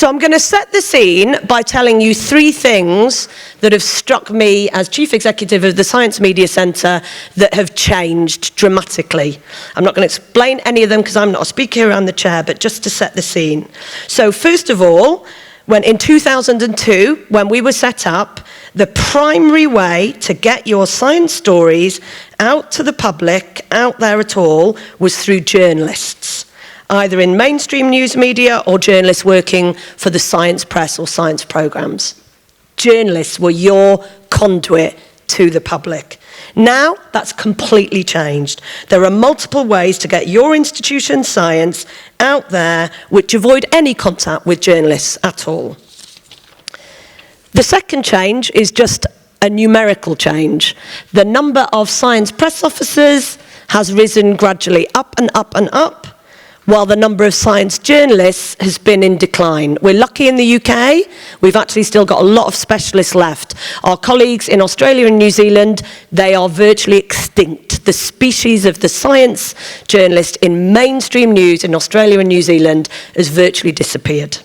So I'm going to set the scene by telling you 3 things that have struck me as Chief Executive of the Science Media Centre that have changed dramatically. I'm not going to explain any of them because I'm not a speaker here, I'm the chair, but just to set the scene. So first of all, when in 2002, when we were set up, the primary way to get your science stories out to the public, out there at all, was through journalists, either in mainstream news media or journalists working for the science press or science programmes. Journalists were your conduit to the public. Now, that's completely changed. There are multiple ways to get your institution's science out there which avoid any contact with journalists at all. The second change is just a numerical change. The number of science press officers has risen gradually up and up and up, while the number of science journalists has been in decline. We're lucky in the UK, we've actually still got a lot of specialists left. Our colleagues in Australia and New Zealand, they are virtually extinct. The species of the science journalist in mainstream news in Australia and New Zealand has virtually disappeared.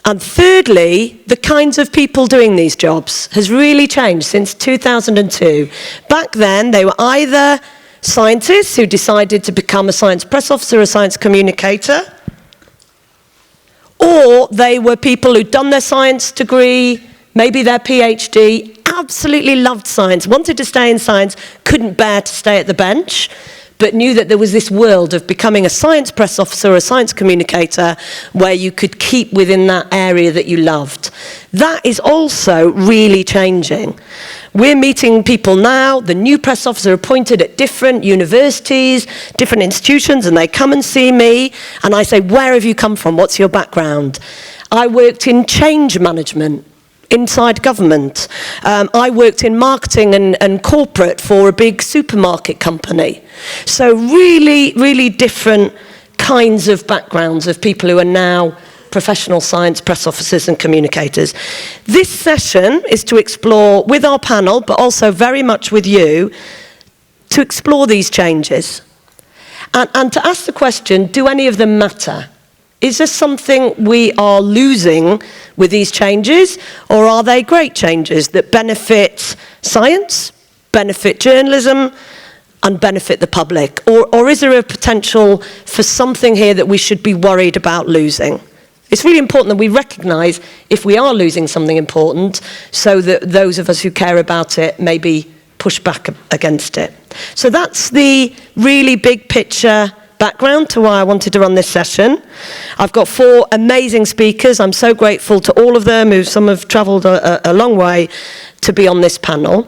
And thirdly, the kinds of people doing these jobs has really changed since 2002. Back then, they were either scientists who decided to become a science press officer, a science communicator, or they were people who'd done their science degree, maybe their PhD, absolutely loved science, wanted to stay in science, couldn't bear to stay at the bench, but knew that there was this world of becoming a science press officer or a science communicator where you could keep within that area that you loved. That is also really changing. We're meeting people now, the new press officer appointed at different universities, different institutions, and they come and see me, and I say, where have you come from? What's your background? I worked in change management inside government. I worked in marketing and corporate for a big supermarket company. So really, really different kinds of backgrounds of people who are now professional science press officers and communicators. This session is to explore with our panel, but also very much with you, to explore these changes. And to ask the question, do any of them matter? Is there something we are losing with these changes, or are they great changes that benefit science, benefit journalism, and benefit the public? Or is there a potential for something here that we should be worried about losing? It's really important that we recognise if we are losing something important, so that those of us who care about it maybe push back against it. So that's the really big picture background to why I wanted to run this session. I've got 4 amazing speakers. I'm so grateful to all of them, who some have travelled a long way to be on this panel.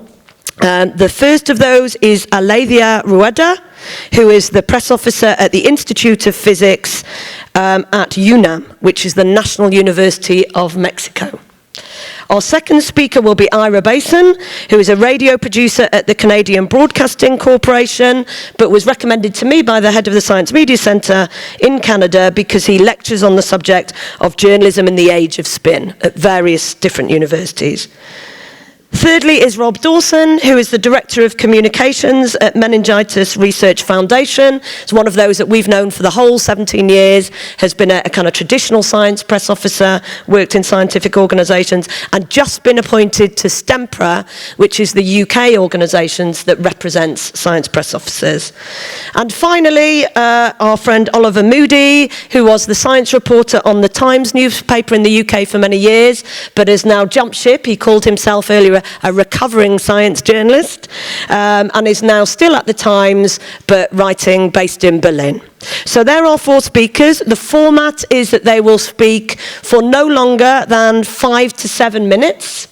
The first of those is Alethea Rueda, who is the press officer at the Institute of Physics at UNAM, which is the National University of Mexico. Our second speaker will be Ira Basen, who is a radio producer at the Canadian Broadcasting Corporation, but was recommended to me by the head of the Science Media Centre in Canada because he lectures on the subject of journalism in the age of spin at various different universities. Thirdly is Rob Dawson, who is the Director of Communications at Meningitis Research Foundation. He's one of those that we've known for the whole 17 years, has been a kind of traditional science press officer, worked in scientific organisations, and just been appointed to STEMPRA, which is the UK organisation that represents science press officers. And finally, our friend Oliver Moody, who was the science reporter on the Times newspaper in the UK for many years, but has now jumped ship. He called himself earlier a recovering science journalist, and is now still at the Times, but writing based in Berlin. So there are 4 speakers. The format is that they will speak for no longer than 5 to 7 minutes.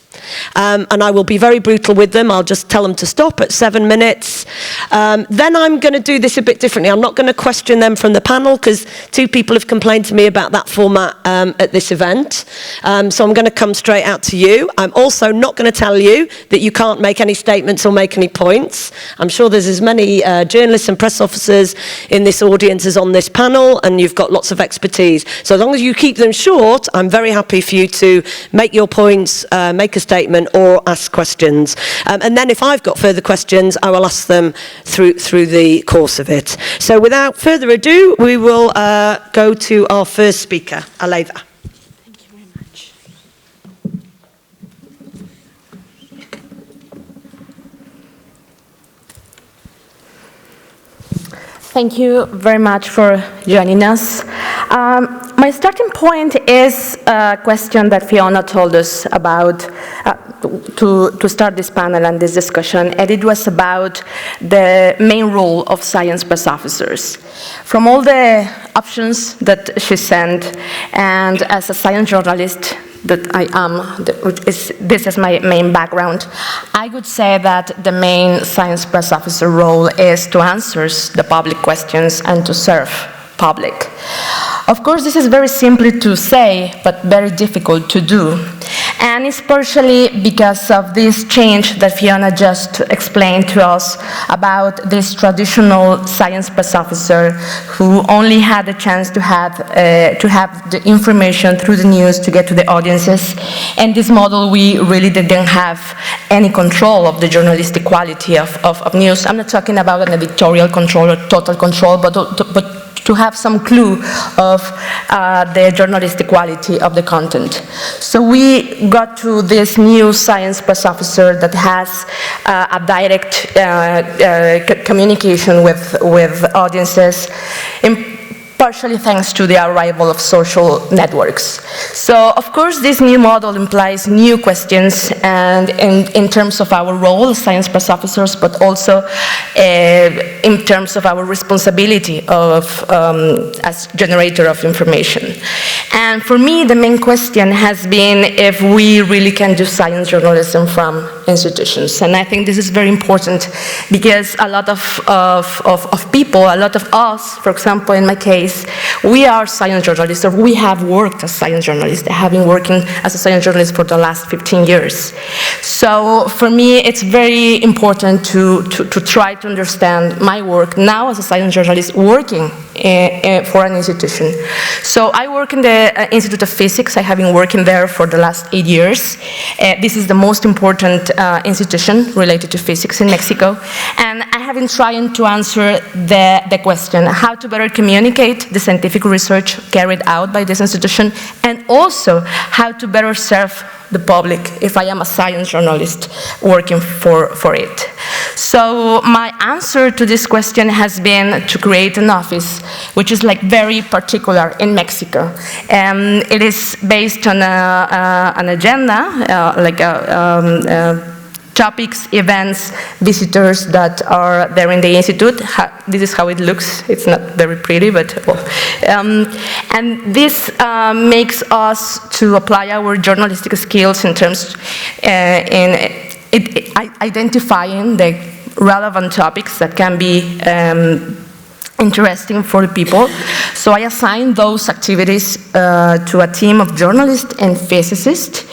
And I will be very brutal with them. I'll just tell them to stop at 7 minutes. Then I'm going to do this a bit differently. I'm not going to question them from the panel, because 2 people have complained to me about that format at this event. So I'm going to come straight out to you. I'm also not going to tell you that you can't make any statements or make any points. I'm sure there's as many journalists and press officers in this audience as on this panel, and you've got lots of expertise. So as long as you keep them short, I'm very happy for you to make your points, make a statement, or ask questions. And then if I've got further questions, I will ask them through the course of it. So without further ado, we will go to our first speaker, Alethea. Thank you very much for joining us. My starting point is a question that Fiona told us about to start this panel and this discussion, and it was about the main role of science press officers. From all the options that she sent, and as a science journalist that I am, this is my main background, I would say that the main science press officer role is to answer the public questions and to serve public. Of course, this is very simply to say, but very difficult to do. And it's partially because of this change that Fiona just explained to us about this traditional science press officer who only had the chance to have the information through the news to get to the audiences. And this model, we really didn't have any control of the journalistic quality of news. I'm not talking about an editorial control or total control, but to have some clue of the journalistic quality of the content. So we got to this new science press officer that has a direct communication with audiences, partially thanks to the arrival of social networks. So, of course, this new model implies new questions and in terms of our role as science press officers, but also in terms of our responsibility as generator of information. And for me, the main question has been if we really can do science journalism from institutions. And I think this is very important because a lot of people, a lot of us, for example, in my case, we are science journalists, or we have worked as science journalists. I have been working as a science journalist for the last 15 years. So for me, it's very important to try to understand my work now as a science journalist working for an institution. So I work in the Institute of Physics. I have been working there for the last 8 years. This is the most important institution related to physics in Mexico. And I have been trying to answer the question, how to better communicate the scientific research carried out by this institution, and also how to better serve the public if I am a science journalist working for it. So my answer to this question has been to create an office which is like very particular in Mexico. It is based on an agenda, like topics, events, visitors that are there in the Institute. This is how it looks. It's not very pretty, but well. And this makes us to apply our journalistic skills in terms identifying the relevant topics that can be interesting for the people. So I assigned those activities to a team of journalists and physicists.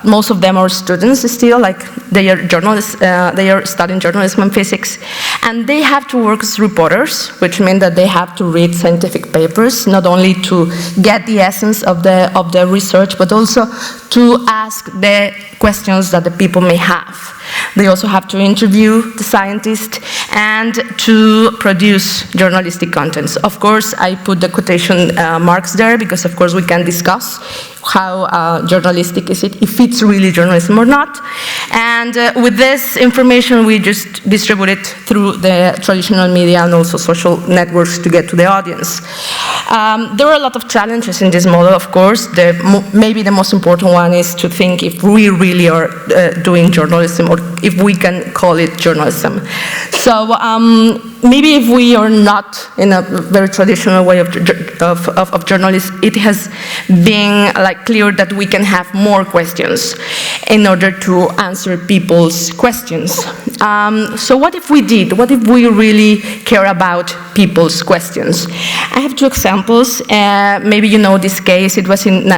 Most of them are students still, like they are journalists, they are studying journalism and physics. And they have to work as reporters, which means that they have to read scientific papers, not only to get the essence of the research, but also to ask the questions that the people may have. They also have to interview the scientists and to produce journalistic contents. Of course, I put the quotation marks there because, of course, we can discuss how journalistic is it, if it's really journalism or not. And with this information, we just distribute it through the traditional media and also social networks to get to the audience. There are a lot of challenges in this model, of course. Maybe the most important one is to think if we really are doing journalism, or if we can call it journalism. So maybe if we are not in a very traditional way of journalism, it has been like clear that we can have more questions in order to answer people's questions. So what if we did? What if we really care about people's questions? I have two examples. Maybe you know this case. It was in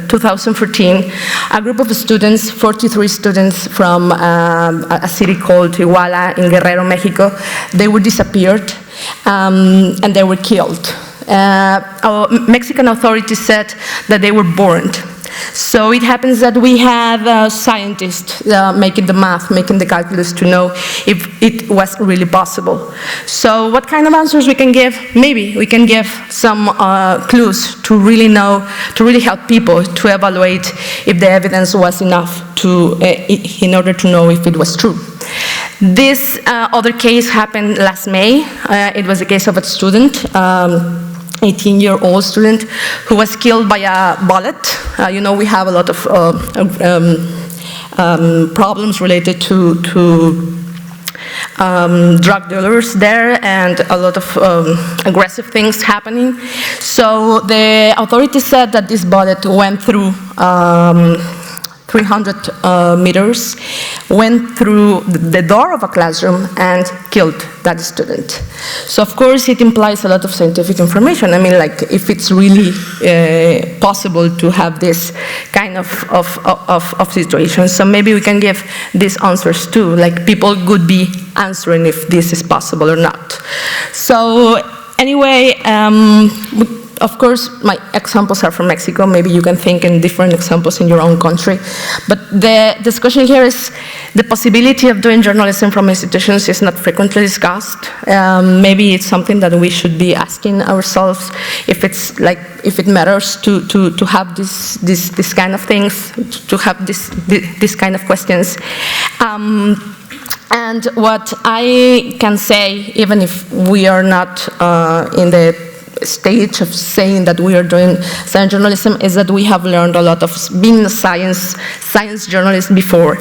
2014. A group of students, 43 students from a city called Iguala in Guerrero, Mexico, they were disappeared and they were killed. Mexican authorities said that they were burned. So it happens that we have scientists making the math, making the calculus to know if it was really possible. So what kind of answers we can give? Maybe we can give some clues to really know, to really help people to evaluate if the evidence was enough to, in order to know if it was true. This other case happened last May. It was a case of a student, 18-year-old student, who was killed by a bullet. You know, we have a lot of problems related to drug dealers there, and a lot of aggressive things happening. So the authorities said that this bullet went through 300 meters, went through the door of a classroom and killed that student. So of course it implies a lot of scientific information. I mean, like, if it's really possible to have this kind of situation. So maybe we can give these answers too, like people could be answering if this is possible or not. So anyway, of course, my examples are from Mexico. Maybe you can think in different examples in your own country. But the discussion here is the possibility of doing journalism from institutions is not frequently discussed. Maybe it's something that we should be asking ourselves if it's like, if it matters to have this kind of things, to have this kind of questions. And what I can say, even if we are not in the stage of saying that we are doing science journalism, is that we have learned a lot of being a science journalist before.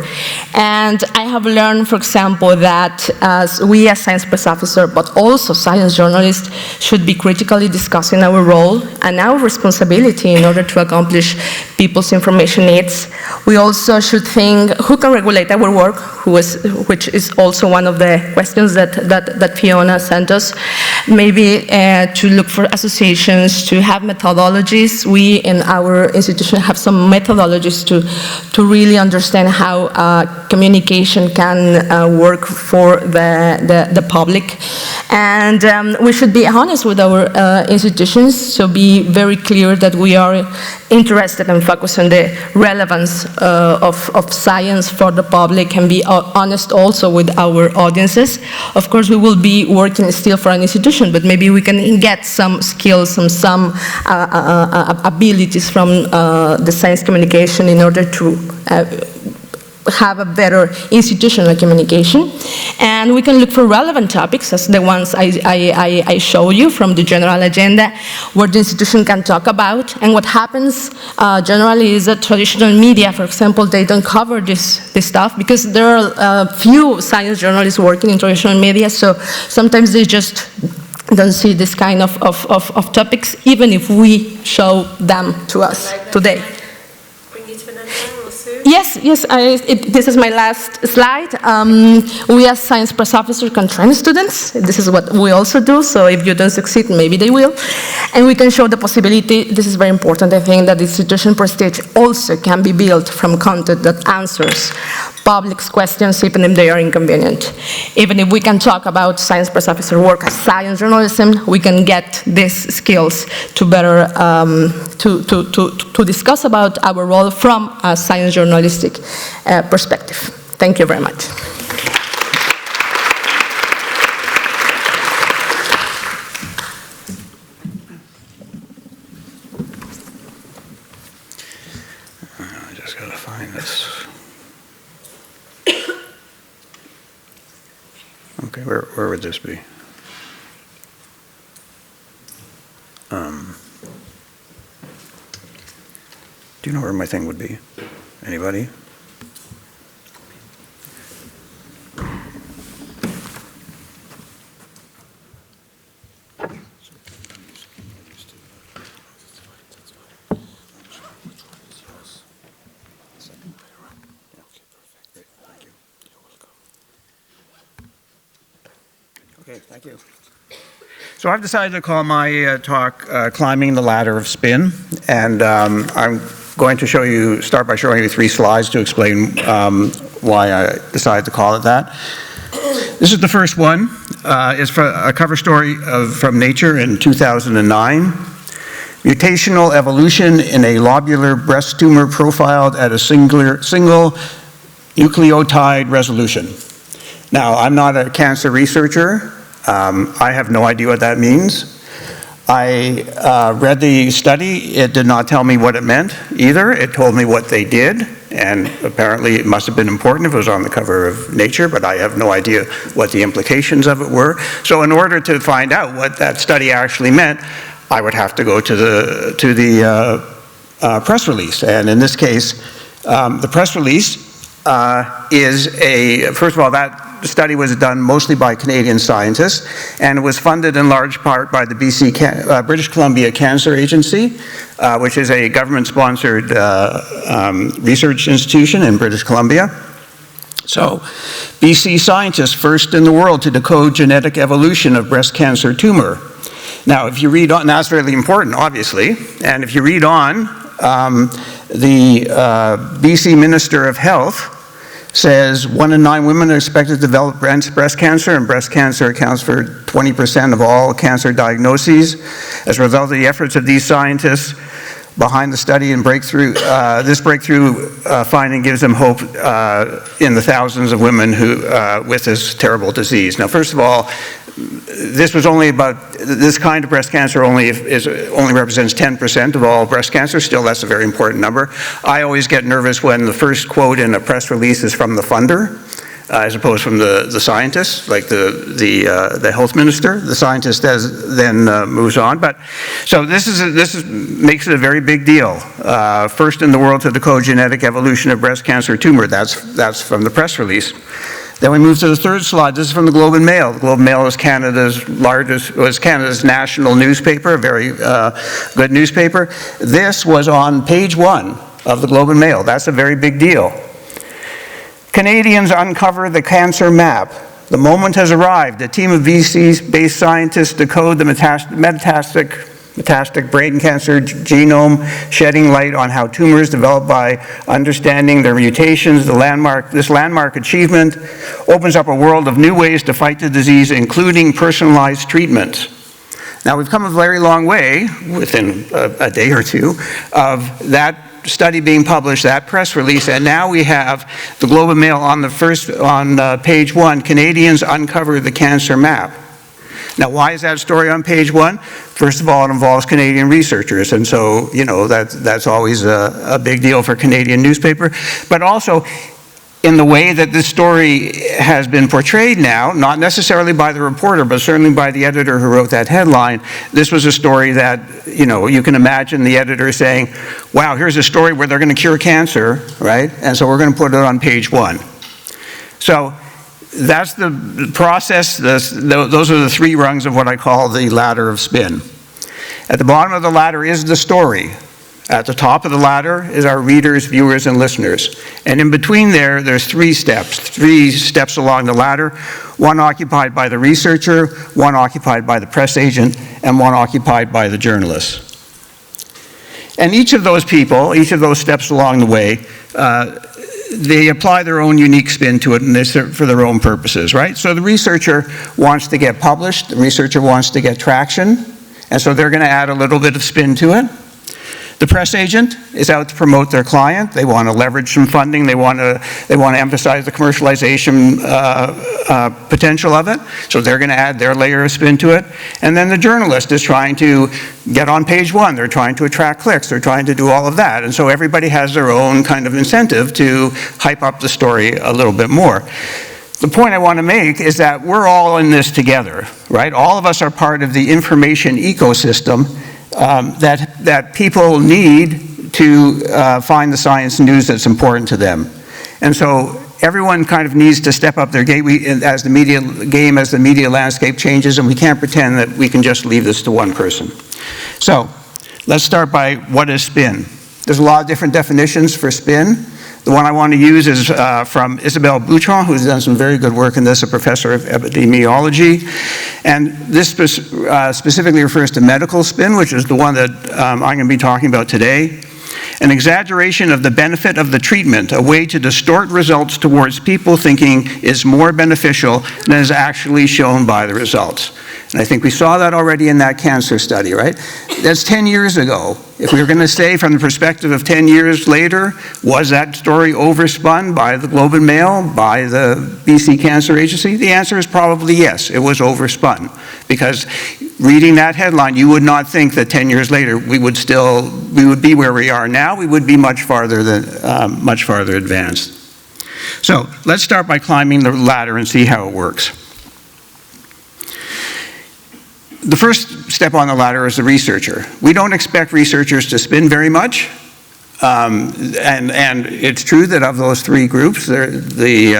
And I have learned, for example, that as we as science press officer, but also science journalists, should be critically discussing our role and our responsibility in order to accomplish people's information needs. We also should think who can regulate our work, which is also one of the questions that Fiona sent us. Maybe to look for associations, to have methodologies. We in our institution have some methodologies to really understand how communication can work for the public. And we should be honest with our institutions, so be very clear that we are interested and focus on the relevance of science for the public, and be honest also with our audiences. Of course, we will be working still for an institution, but maybe we can get some skills and some abilities from the science communication in order to have a better institutional communication. And we can look for relevant topics, as the ones I show you from the general agenda, where the institution can talk about. And what happens generally is that traditional media, for example, they don't cover this stuff, because there are few science journalists working in traditional media, so sometimes they just don't see this kind of topics, even if we show them to us today. Yes, this is my last slide. We as science press officers can train students. This is what we also do, so if you don't succeed, maybe they will. And we can show the possibility, this is very important, I think, that the institution prestige also can be built from content that answers public's questions, even if they are inconvenient. Even if we can talk about science press officer work as science journalism, we can get these skills to better, to discuss about our role from a science journalistic perspective. Thank you very much. I just gotta find this. Okay, where would this be? Do you know where my thing would be? Anybody? Okay, thank you. So I've decided to call my talk Climbing the Ladder of Spin, and I'm going to start by showing you 3 slides to explain why I decided to call it that. This is the first one. It's for a cover story from Nature in 2009. Mutational evolution in a lobular breast tumor profiled at a single nucleotide resolution. Now, I'm not a cancer researcher. I have no idea what that means. I read the study. It did not tell me what it meant either. It told me what they did. and apparently it must have been important if it was on the cover of Nature, but I have no idea what the implications of it were. So in order to find out what that study actually meant, I would have to go to the press release. And in this case, the press release first of all, that study was done mostly by Canadian scientists, and it was funded in large part by the British Columbia Cancer Agency, which is a government-sponsored research institution in British Columbia. So, BC scientists first in the world to decode genetic evolution of breast cancer tumor. Now, if you read on, that's really important, obviously, and if you read on, the BC Minister of Health says 1 in 9 women are expected to develop breast cancer, and breast cancer accounts for 20% of all cancer diagnoses. As a result of the efforts of these scientists behind the study and breakthrough, this breakthrough finding gives them hope in the thousands of women who with this terrible disease. Now, first of all, this kind of breast cancer only represents 10% of all breast cancer. Still, that's a very important number. I always get nervous when the first quote in a press release is from the funder, as opposed from the scientist, like the health minister. The scientist then moves on. But so this makes it a very big deal. First in the world to decode genetic evolution of breast cancer tumor. That's from the press release. Then we move to the third slide. This is from the Globe and Mail. The Globe and Mail is Canada's national newspaper, a very good newspaper. This was on page 1 of the Globe and Mail. That's a very big deal. Canadians uncover the cancer map. The moment has arrived. A team of BC-based scientists decode the metastatic brain cancer genome, shedding light on how tumors develop by understanding their mutations. This landmark achievement opens up a world of new ways to fight the disease, including personalized treatment. Now, we've come a very long way, within a day or two, of that study being published, that press release, and now we have the Globe and Mail on page 1, Canadians uncover the cancer map. Now, why is that story on page 1? First of all, it involves Canadian researchers, and so, you know, that's always a big deal for Canadian newspaper. But also, in the way that this story has been portrayed now, not necessarily by the reporter, but certainly by the editor who wrote that headline, this was a story that, you know, you can imagine the editor saying, wow, here's a story where they're going to cure cancer, right? And so we're going to put it on page 1. So that's the process. Those are the 3 rungs of what I call the ladder of spin. At the bottom of the ladder is the story. At the top of the ladder is our readers, viewers, and listeners. And in between there's 3 steps along the ladder, one occupied by the researcher, one occupied by the press agent, and one occupied by the journalist. And each of those people, each of those steps along the way, they apply their own unique spin to it, and for their own purposes, right? So the researcher wants to get published, the researcher wants to get traction, and so they're going to add a little bit of spin to it. The press agent is out to promote their client. They want to leverage some funding. They want to emphasize the commercialization potential of it. So they're going to add their layer of spin to it. And then the journalist is trying to get on page 1. They're trying to attract clicks. They're trying to do all of that. And so everybody has their own kind of incentive to hype up the story a little bit more. The point I want to make is that we're all in this together, right? All of us are part of the information ecosystem that people need to find the science news that's important to them. And so everyone kind of needs to step up their game as the media landscape changes, and we can't pretend that we can just leave this to one person. So let's start by what is spin. There's a lot of different definitions for spin. The one I want to use is from Isabelle Boutron, who's done some very good work in this, a professor of epidemiology. And this specifically refers to medical spin, which is the one that I'm going to be talking about today. An exaggeration of the benefit of the treatment, a way to distort results towards people thinking is more beneficial than is actually shown by the results. And I think we saw that already in that cancer study, right? That's 10 years ago. If we were going to say from the perspective of 10 years later, was that story overspun by the Globe and Mail, by the BC Cancer Agency? The answer is probably yes, it was overspun. Because reading that headline, you would not think that 10 years later we would be where we are now. We would be much farther advanced. So let's start by climbing the ladder and see how it works. The first step on the ladder is the researcher. We don't expect researchers to spin very much. And it's true that of those three groups, they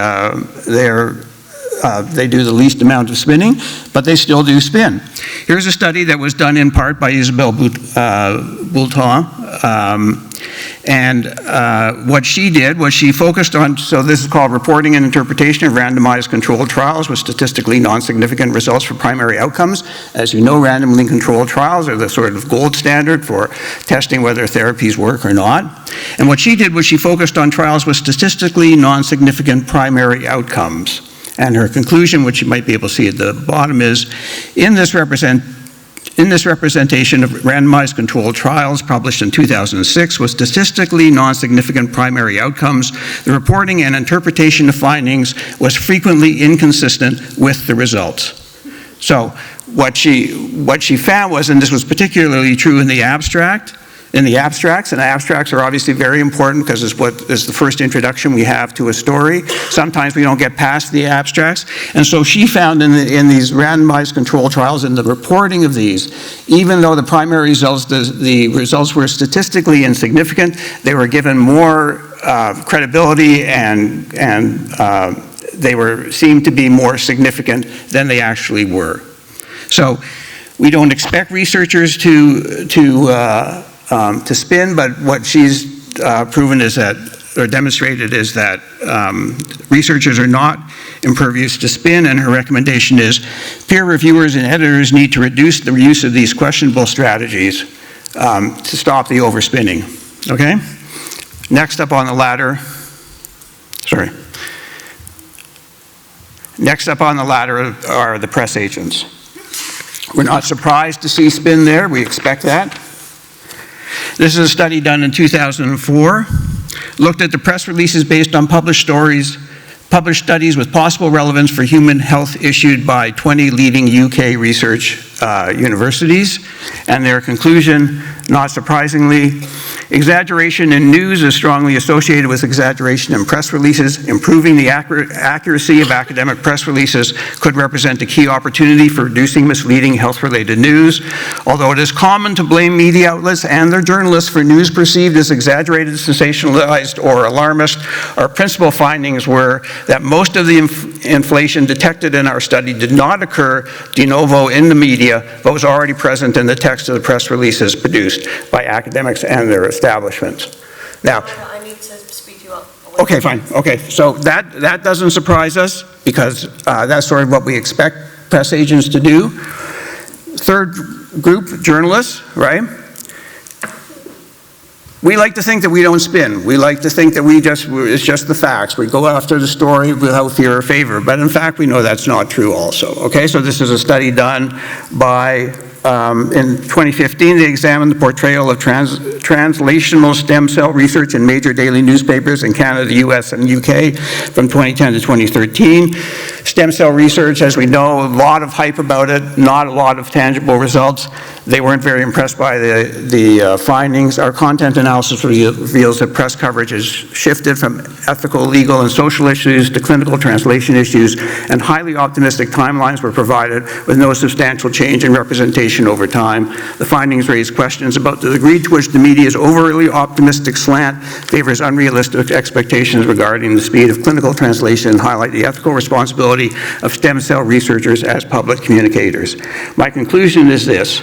do the least amount of spinning, but they still do spin. Here's a study that was done in part by Isabelle Boulton. What she did was she focused on, so this is called reporting and interpretation of randomized controlled trials with statistically non-significant results for primary outcomes. As you know, randomly controlled trials are the sort of gold standard for testing whether therapies work or not. And what she did was she focused on trials with statistically non-significant primary outcomes. And her conclusion, which you might be able to see at the bottom, is in this representation of randomized controlled trials published in 2006 with statistically non-significant primary outcomes, the reporting and interpretation of findings was frequently inconsistent with the results. So what she found was, and this was particularly true in the abstracts, and abstracts are obviously very important because it's what is the first introduction we have to a story. Sometimes we don't get past the abstracts. And so she found in these randomized controlled trials, in the reporting of these, even though the primary results, the results were statistically insignificant, they were given more credibility and they seemed to be more significant than they actually were. So we don't expect researchers to spin, but what she's proven is that, or demonstrated, is that researchers are not impervious to spin, and her recommendation is peer reviewers and editors need to reduce the use of these questionable strategies to stop the overspinning. Okay? Next up on the ladder, Next up on the ladder are the press agents. We're not surprised to see spin there. We expect that. This is a study done in 2004. Looked at the press releases based on published studies with possible relevance for human health issued by 20 leading UK research universities. And their conclusion, not surprisingly, exaggeration in news is strongly associated with exaggeration in press releases. Improving the accuracy of academic press releases could represent a key opportunity for reducing misleading health-related news. Although it is common to blame media outlets and their journalists for news perceived as exaggerated, sensationalized, or alarmist, our principal findings were that most of the inflation detected in our study did not occur de novo in the media, but was already present in the text of the press releases produced by academics and their establishments. Now, I need to speed you up. okay, fine. Okay, so that doesn't surprise us because that's sort of what we expect press agents to do. Third group, journalists, right? We like to think that we don't spin. We like to think that it's just the facts. We go after the story without fear or favor. But in fact, we know that's not true also. Okay, so this is a study done by, in 2015, they examined the portrayal of translational stem cell research in major daily newspapers in Canada, US, and UK from 2010 to 2013. Stem cell research, as we know, a lot of hype about it, not a lot of tangible results. They weren't very impressed by the findings. Our content analysis reveals that press coverage has shifted from ethical, legal, and social issues to clinical translation issues, and highly optimistic timelines were provided with no substantial change in representation over time. The findings raise questions about the degree to which the media's overly optimistic slant favors unrealistic expectations regarding the speed of clinical translation and highlight the ethical responsibility of stem cell researchers as public communicators. My conclusion is this.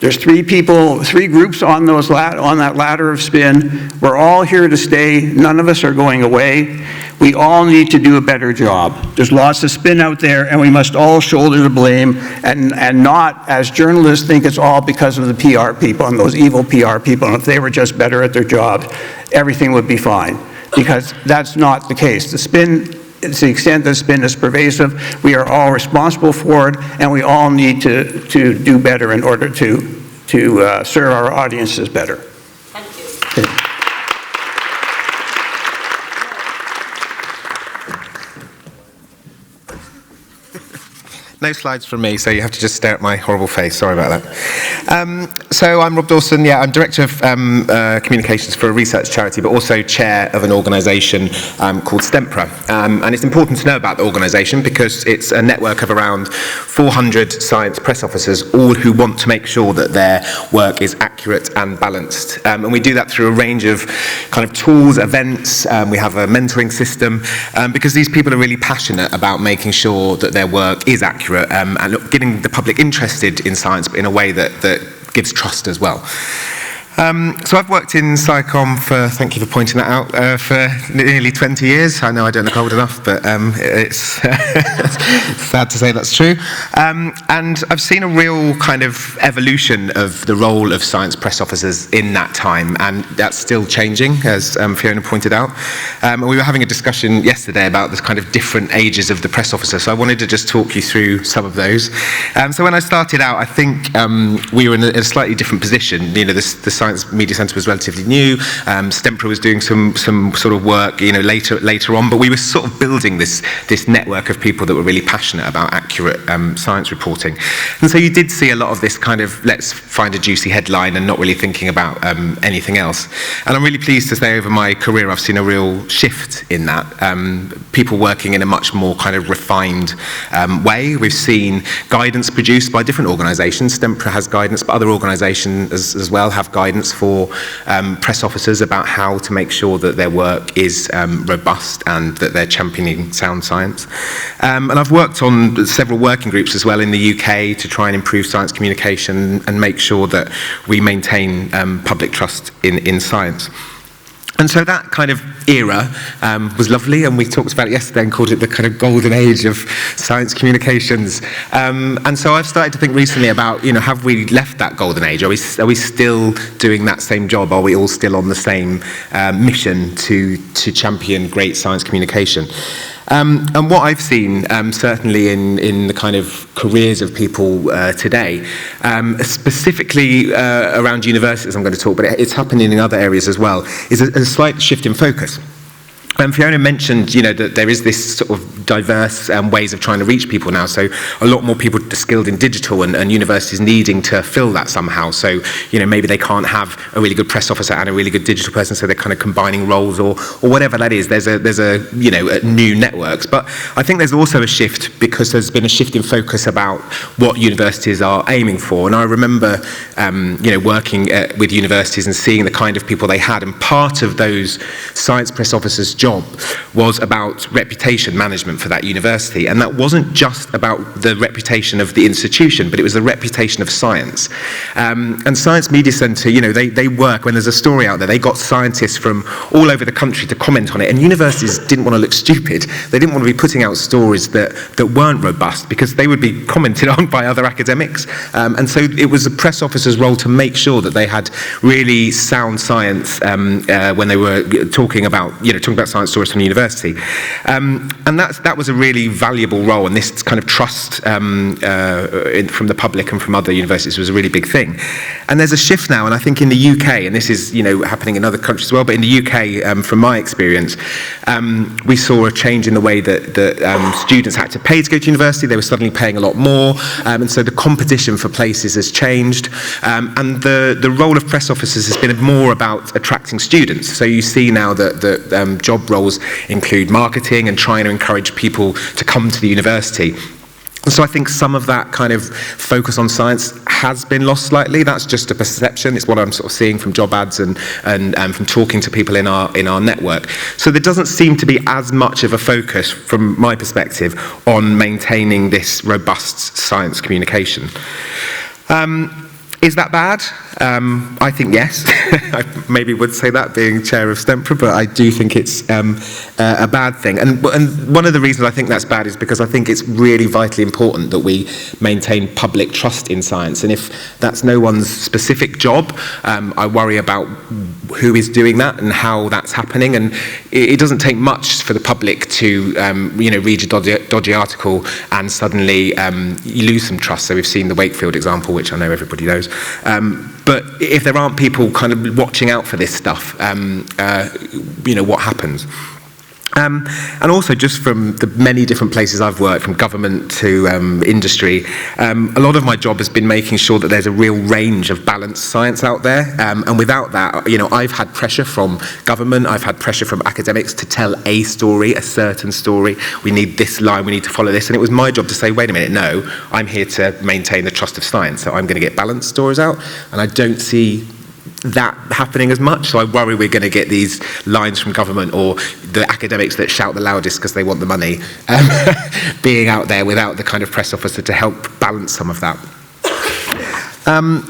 There's three groups on that ladder of spin. We're all here to stay. None of us are going away. We all need to do a better job. There's lots of spin out there, and we must all shoulder the blame and not, as journalists, think it's all because of the PR people and those evil PR people, and if they were just better at their jobs, everything would be fine. Because that's not the case. The spin, to the extent that spin is pervasive, we are all responsible for it, and we all need to do better in order to serve our audiences better. Thank you. Okay. no slides from me, so you have to just stare at my horrible face. Sorry about that. So I'm Rob Dawson. Yeah, I'm Director of Communications for a research charity, but also Chair of an organisation called STEMPRA. And it's important to know about the organisation because it's a network of around 400 science press officers, all who want to make sure that their work is accurate and balanced. And we do that through a range of kind of tools, events. We have a mentoring system because these people are really passionate about making sure that their work is accurate and getting the public interested in science, but in a way that gives trust as well. So I've worked in SciComm for, thank you for pointing that out, for nearly 20 years. I know I don't look old enough, but it's sad to say that's true. And I've seen a real kind of evolution of the role of science press officers in that time, and that's still changing, as Fiona pointed out. We were having a discussion yesterday about this kind of different ages of the press officer, so I wanted to just talk you through some of those. So when I started out, I think we were in a slightly different position. You know, the Science Media Centre was relatively new. STEMPRA was doing some sort of work, you know, later on. But we were sort of building this network of people that were really passionate about accurate science reporting. And so you did see a lot of this kind of let's find a juicy headline and not really thinking about anything else. And I'm really pleased to say over my career I've seen a real shift in that. People working in a much more kind of refined way. We've seen guidance produced by different organisations. STEMPRA has guidance, but other organisations as well have guidance for press officers about how to make sure that their work is robust and that they're championing sound science. And I've worked on several working groups as well in the UK to try and improve science communication and make sure that we maintain public trust in science. And so that kind of era was lovely, and we talked about it yesterday and called it the kind of golden age of science communications. And so I've started to think recently about, you know, have we left that golden age? Are we still doing that same job? Are we all still on the same mission to champion great science communication? And what I've seen, certainly in the kind of careers of people today, specifically around universities I'm going to talk, but it's happening in other areas as well, is a slight shift in focus. Fiona mentioned, you know, that there is this sort of diverse ways of trying to reach people now. So a lot more people are skilled in digital, and universities needing to fill that somehow. So, you know, maybe they can't have a really good press officer and a really good digital person, so they're kind of combining roles or whatever that is. There's a you know, new networks. But I think there's also a shift because there's been a shift in focus about what universities are aiming for. And I remember, you know, working with universities and seeing the kind of people they had. And part of those science press officers' job was about reputation management for that university, and that wasn't just about the reputation of the institution, but it was the reputation of science. And Science Media Centre, you know, they work, when there's a story out there, they got scientists from all over the country to comment on it, and universities didn't want to look stupid. They didn't want to be putting out stories that weren't robust, because they would be commented on by other academics. And so it was a press officer's role to make sure that they had really sound science when they were talking about science stories from the university. And that was a really valuable role, and this kind of trust from the public and from other universities was a really big thing. And there's a shift now, and I think in the UK, and this is, you know, happening in other countries as well, but in the UK, from my experience, we saw a change in the way that students had to pay to go to university. They were suddenly paying a lot more, and so the competition for places has changed. And the role of press officers has been more about attracting students. So you see now that job roles include marketing and trying to encourage people to come to the university. And so I think some of that kind of focus on science has been lost slightly. That's just a perception. It's what I'm sort of seeing from job ads and from talking to people in our network. So there doesn't seem to be as much of a focus, from my perspective, on maintaining this robust science communication. Is that bad? I think yes. I maybe would say that, being chair of STEMPRA, but I do think it's a bad thing. And one of the reasons I think that's bad is because I think it's really vitally important that we maintain public trust in science. And if that's no one's specific job, I worry about who is doing that and how that's happening. And it doesn't take much for the public to read a dodgy article and suddenly you lose some trust. So we've seen the Wakefield example, which I know everybody knows. But if there aren't people kind of watching out for this stuff, what happens? And also just from the many different places I've worked, from government to industry, a lot of my job has been making sure that there's a real range of balanced science out there. And without that, I've had pressure from government, I've had pressure from academics to tell a story, a certain story. We need this line, we need to follow this. And it was my job to say, wait a minute, no, I'm here to maintain the trust of science. So I'm going to get balanced stories out. And I don't see that happening as much, so I worry we're going to get these lines from government or the academics that shout the loudest because they want the money being out there without the kind of press officer to help balance some of that.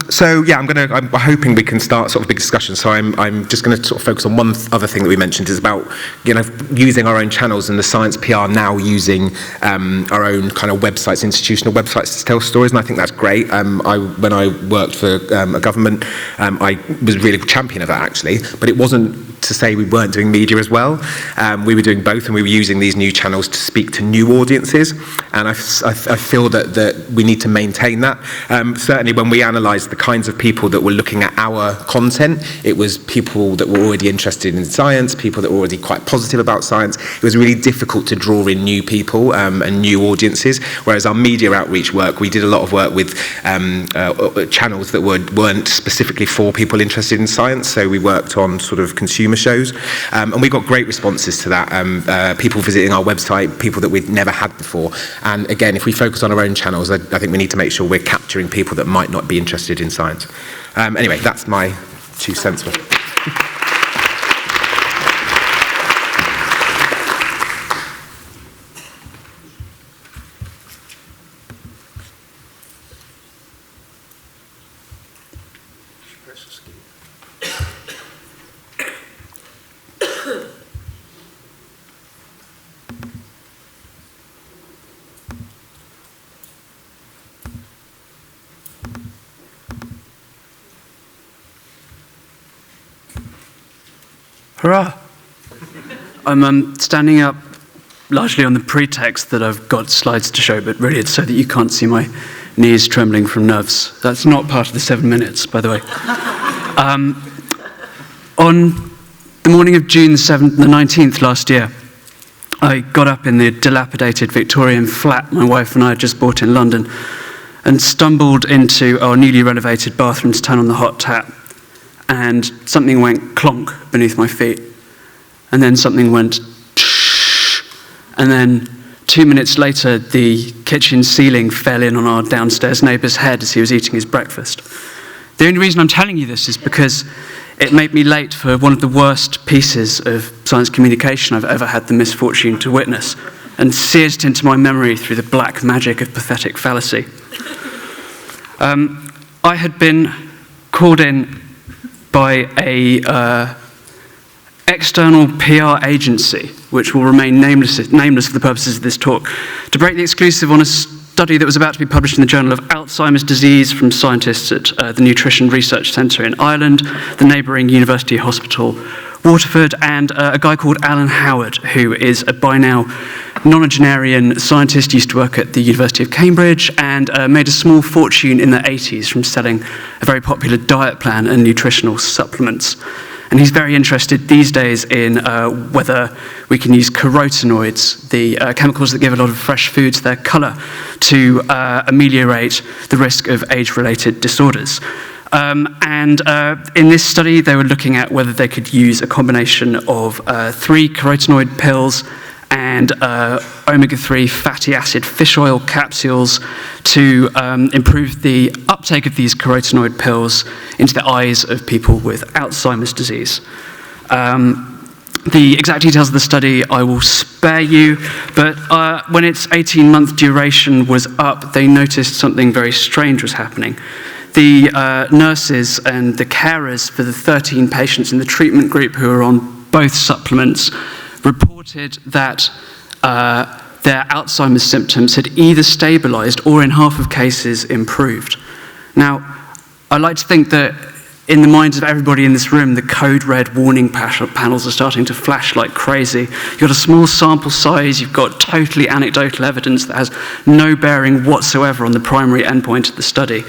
So yeah, I'm hoping we can start sort of a big discussion. So I'm just going to sort of focus on one other thing that we mentioned is about using our own channels and the science PR now using our own kind of websites, institutional websites to tell stories, and I think that's great. When I worked for a government, I was really a champion of that actually, but it wasn't to say we weren't doing media as well. We were doing both, and we were using these new channels to speak to new audiences, and I feel that we need to maintain that. Certainly when we analysed the kinds of people that were looking at our content, it was people that were already interested in science, people that were already quite positive about science. It was really difficult to draw in new people and new audiences, whereas our media outreach work, we did a lot of work with channels that weren't specifically for people interested in science, so we worked on sort of consumer shows, and we got great responses to that. People visiting our website, people that we'd never had before. And again, if we focus on our own channels, I think we need to make sure we're capturing people that might not be interested in science. Anyway, that's my 2 cents worth. Hurrah! I'm standing up largely on the pretext that I've got slides to show, but really it's so that you can't see my knees trembling from nerves. That's not part of the 7 minutes, by the way. On the morning of June the 19th last year, I got up in the dilapidated Victorian flat my wife and I had just bought in London and stumbled into our newly renovated bathroom to turn on the hot tap. And something went clonk beneath my feet. And then something went shh. And then 2 minutes later, the kitchen ceiling fell in on our downstairs neighbour's head as he was eating his breakfast. The only reason I'm telling you this is because it made me late for one of the worst pieces of science communication I've ever had the misfortune to witness, and seared it into my memory through the black magic of pathetic fallacy. I had been called in by a external PR agency, which will remain nameless for the purposes of this talk, to break the exclusive on a study that was about to be published in the Journal of Alzheimer's Disease from scientists at the Nutrition Research Centre in Ireland, the neighbouring University Hospital, Waterford, and a guy called Alan Howard, who is a by now nonagenarian scientist, used to work at the University of Cambridge, and made a small fortune in the 80s from selling a very popular diet plan and nutritional supplements. And he's very interested these days in whether we can use carotenoids, the chemicals that give a lot of fresh foods their colour, to ameliorate the risk of age-related disorders. In this study, they were looking at whether they could use a combination of 3 carotenoid pills and omega-3 fatty acid fish oil capsules to improve the uptake of these carotenoid pills into the eyes of people with Alzheimer's disease. The exact details of the study I will spare you, but when its 18-month duration was up, they noticed something very strange was happening. The nurses and the carers for the 13 patients in the treatment group who were on both supplements reported that their Alzheimer's symptoms had either stabilised or in half of cases improved. Now, I like to think that in the minds of everybody in this room, the code red warning panels are starting to flash like crazy. You've got a small sample size, you've got totally anecdotal evidence that has no bearing whatsoever on the primary endpoint of the study.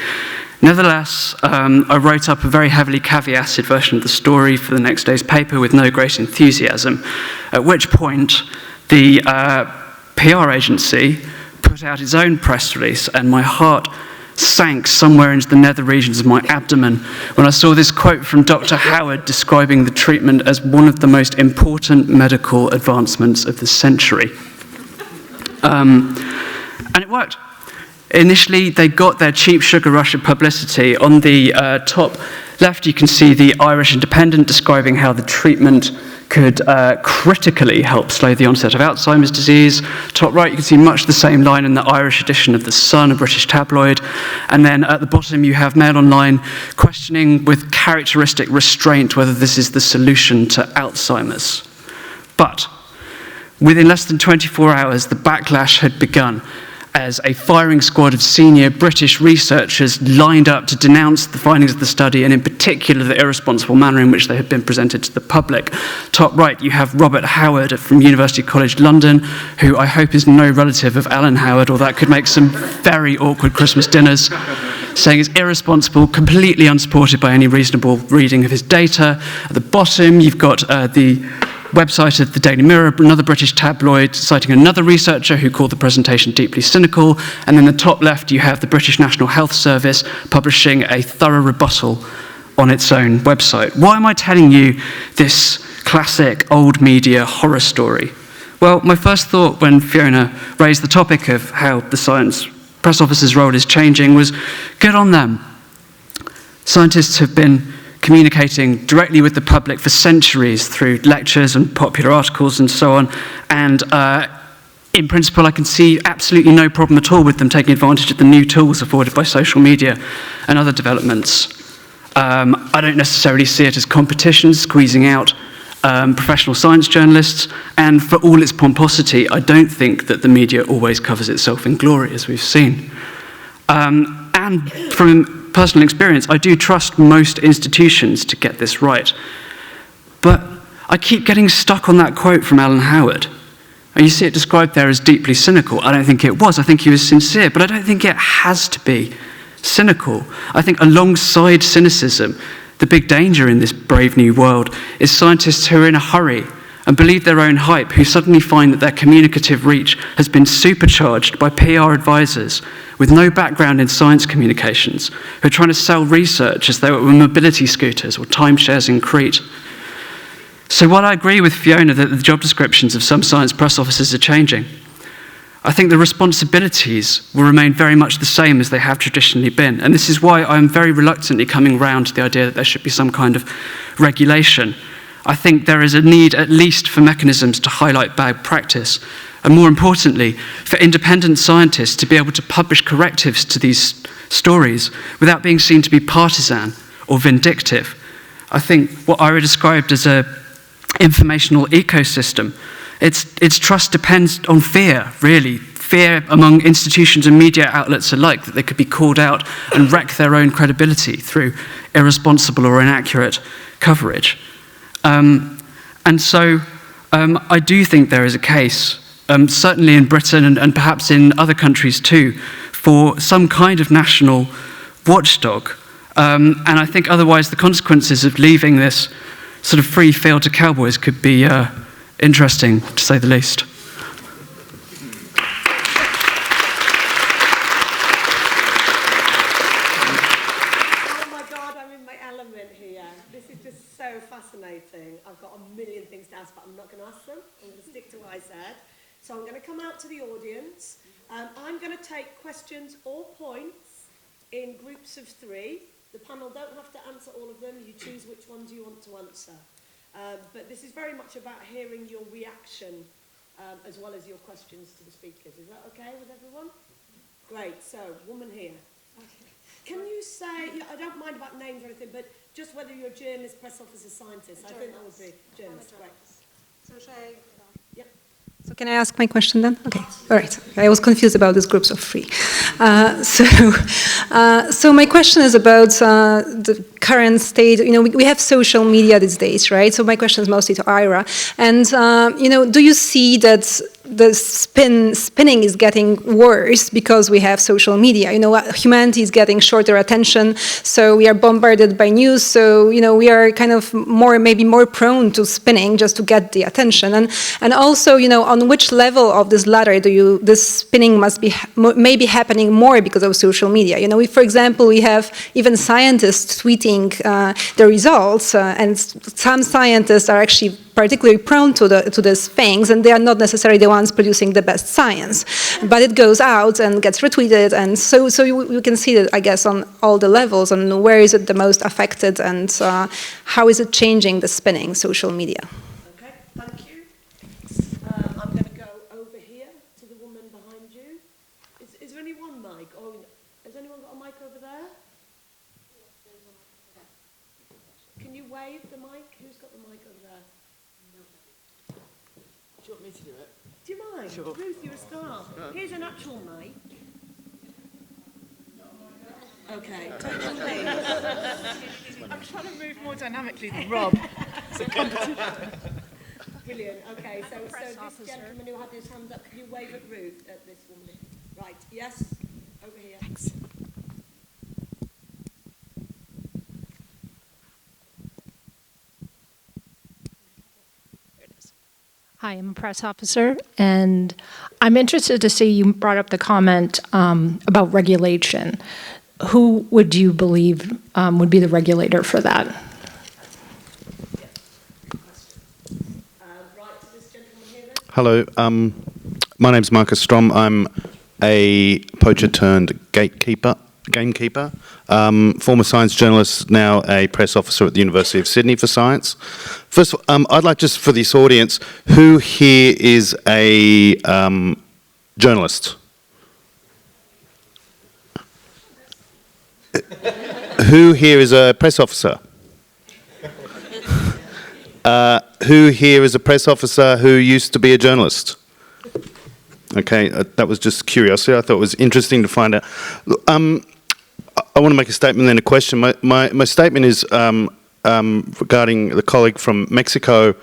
Nevertheless, I wrote up a very heavily caveated version of the story for the next day's paper with no great enthusiasm, at which point the PR agency put out its own press release, and my heart sank somewhere into the nether regions of my abdomen when I saw this quote from Dr. Howard describing the treatment as one of the most important medical advancements of the century. And it worked. Initially, they got their cheap sugar rush of publicity. On the top left, you can see the Irish Independent describing how the treatment could critically help slow the onset of Alzheimer's disease. Top right, you can see much the same line in the Irish edition of The Sun, a British tabloid. And then at the bottom, you have Mail Online questioning with characteristic restraint whether this is the solution to Alzheimer's. But within less than 24 hours, the backlash had begun, as a firing squad of senior British researchers lined up to denounce the findings of the study, and in particular the irresponsible manner in which they had been presented to the public. Top right, you have Robert Howard from University College London, who I hope is no relative of Alan Howard, or that could make some very awkward Christmas dinners, saying it's irresponsible, completely unsupported by any reasonable reading of his data. At the bottom, you've got the website of the Daily Mirror, another British tabloid, citing another researcher who called the presentation deeply cynical. And then the top left, you have the British National Health Service publishing a thorough rebuttal on its own website. Why am I telling you this classic old media horror story? Well, my first thought when Fiona raised the topic of how the science press officer's role is changing was, good on them. Scientists have been communicating directly with the public for centuries through lectures and popular articles and so on, and in principle I can see absolutely no problem at all with them taking advantage of the new tools afforded by social media and other developments. I don't necessarily see it as competition squeezing out professional science journalists, and for all its pomposity, I don't think that the media always covers itself in glory, as we've seen. And from personal experience, I do trust most institutions to get this right. But I keep getting stuck on that quote from Alan Howard. And you see it described there as deeply cynical. I don't think it was. I think he was sincere, but I don't think it has to be cynical. I think alongside cynicism, the big danger in this brave new world is scientists who are in a hurry and believe their own hype, who suddenly find that their communicative reach has been supercharged by PR advisors with no background in science communications, who are trying to sell research as though it were mobility scooters or timeshares in Crete. So while I agree with Fiona that the job descriptions of some science press officers are changing, I think the responsibilities will remain very much the same as they have traditionally been. And this is why I'm very reluctantly coming round to the idea that there should be some kind of regulation. I think there is a need at least for mechanisms to highlight bad practice, and more importantly, for independent scientists to be able to publish correctives to these stories without being seen to be partisan or vindictive. I think what Ira described as an informational ecosystem, its trust depends on fear, really. Fear among institutions and media outlets alike that they could be called out and wreck their own credibility through irresponsible or inaccurate coverage. And so I do think there is a case, certainly in Britain and perhaps in other countries too, for some kind of national watchdog. And I think otherwise the consequences of leaving this sort of free field to cowboys could be interesting, to say the least. I've got a million things to ask, but I'm not going to ask them. I'm going to stick to what I said. So I'm going to come out to the audience. I'm going to take questions or points in groups of 3. The panel don't have to answer all of them. You choose which ones you want to answer. But this is very much about hearing your reaction as well as your questions to the speakers. Is that okay with everyone? Great. So, woman here. Okay. Can you say, I don't mind about names or anything, but just whether you're a journalist, press officer, scientist. I think that would be journalist. Right. So shall I? Yep. So can I ask my question then? Okay, all right. I was confused about these groups of 3. So my question is about the current state. You know, we have social media these days, right? So my question is mostly to Ira. And, you know, do you see that the spinning is getting worse because we have social media. Humanity is getting shorter attention, so we are bombarded by news. So we are kind of maybe more prone to spinning just to get the attention. And also, on which level of this ladder this spinning must be maybe happening more because of social media. For example, we have even scientists tweeting the results, and some scientists are actually particularly prone to these things, and they are not necessarily the ones producing the best science. But it goes out and gets retweeted, and so you can see that, I guess, on all the levels, and where is it the most affected, and how is it changing the spinning, social media. Okay, thank you. I'm going to go over here to the woman behind you. Is there only one mic? Or has anyone got a mic over there? Can you wave the mic? Who's got the mic over there? Do you want me to do it? Do you mind? Sure. Ruth, you're a star. Here's an actual mic. Okay, take one, please. I'm trying to move more dynamically than Rob. Brilliant. Okay, so this gentleman who had his hand up, can you wave at Ruth, at this woman? Right, yes, over here. Thanks. Hi, I'm a press officer, and I'm interested to see you brought up the comment about regulation. Who would you believe would be the regulator for that? Hello, my name's Marcus Strom. I'm a poacher turned gamekeeper, former science journalist, now a press officer at the University of Sydney for science. First of all, I'd like just for this audience, who here is a journalist? Who here is a press officer? Who here is a press officer who used to be a journalist? Okay, that was just curiosity. I thought it was interesting to find out. I want to make a statement, then a question. My statement is regarding the colleague from Mexico.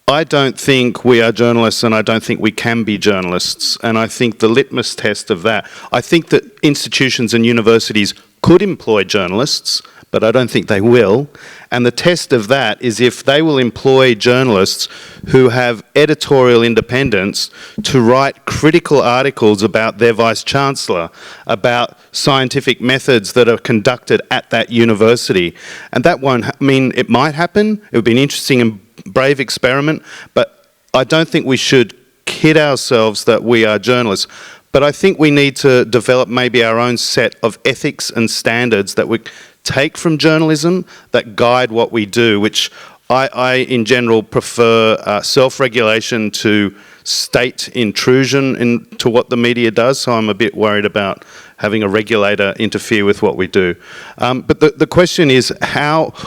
I don't think we are journalists, and I don't think we can be journalists. And I think the litmus test of that, I think that institutions and universities could employ journalists, but I don't think they will. And the test of that is if they will employ journalists who have editorial independence to write critical articles about their vice-chancellor, about scientific methods that are conducted at that university. And that won't, it might happen. It would be an interesting and brave experiment, but I don't think we should kid ourselves that we are journalists. But I think we need to develop maybe our own set of ethics and standards that we take from journalism that guide what we do, which I in general prefer self-regulation to state intrusion into what the media does, so I'm a bit worried about having a regulator interfere with what we do. But the question is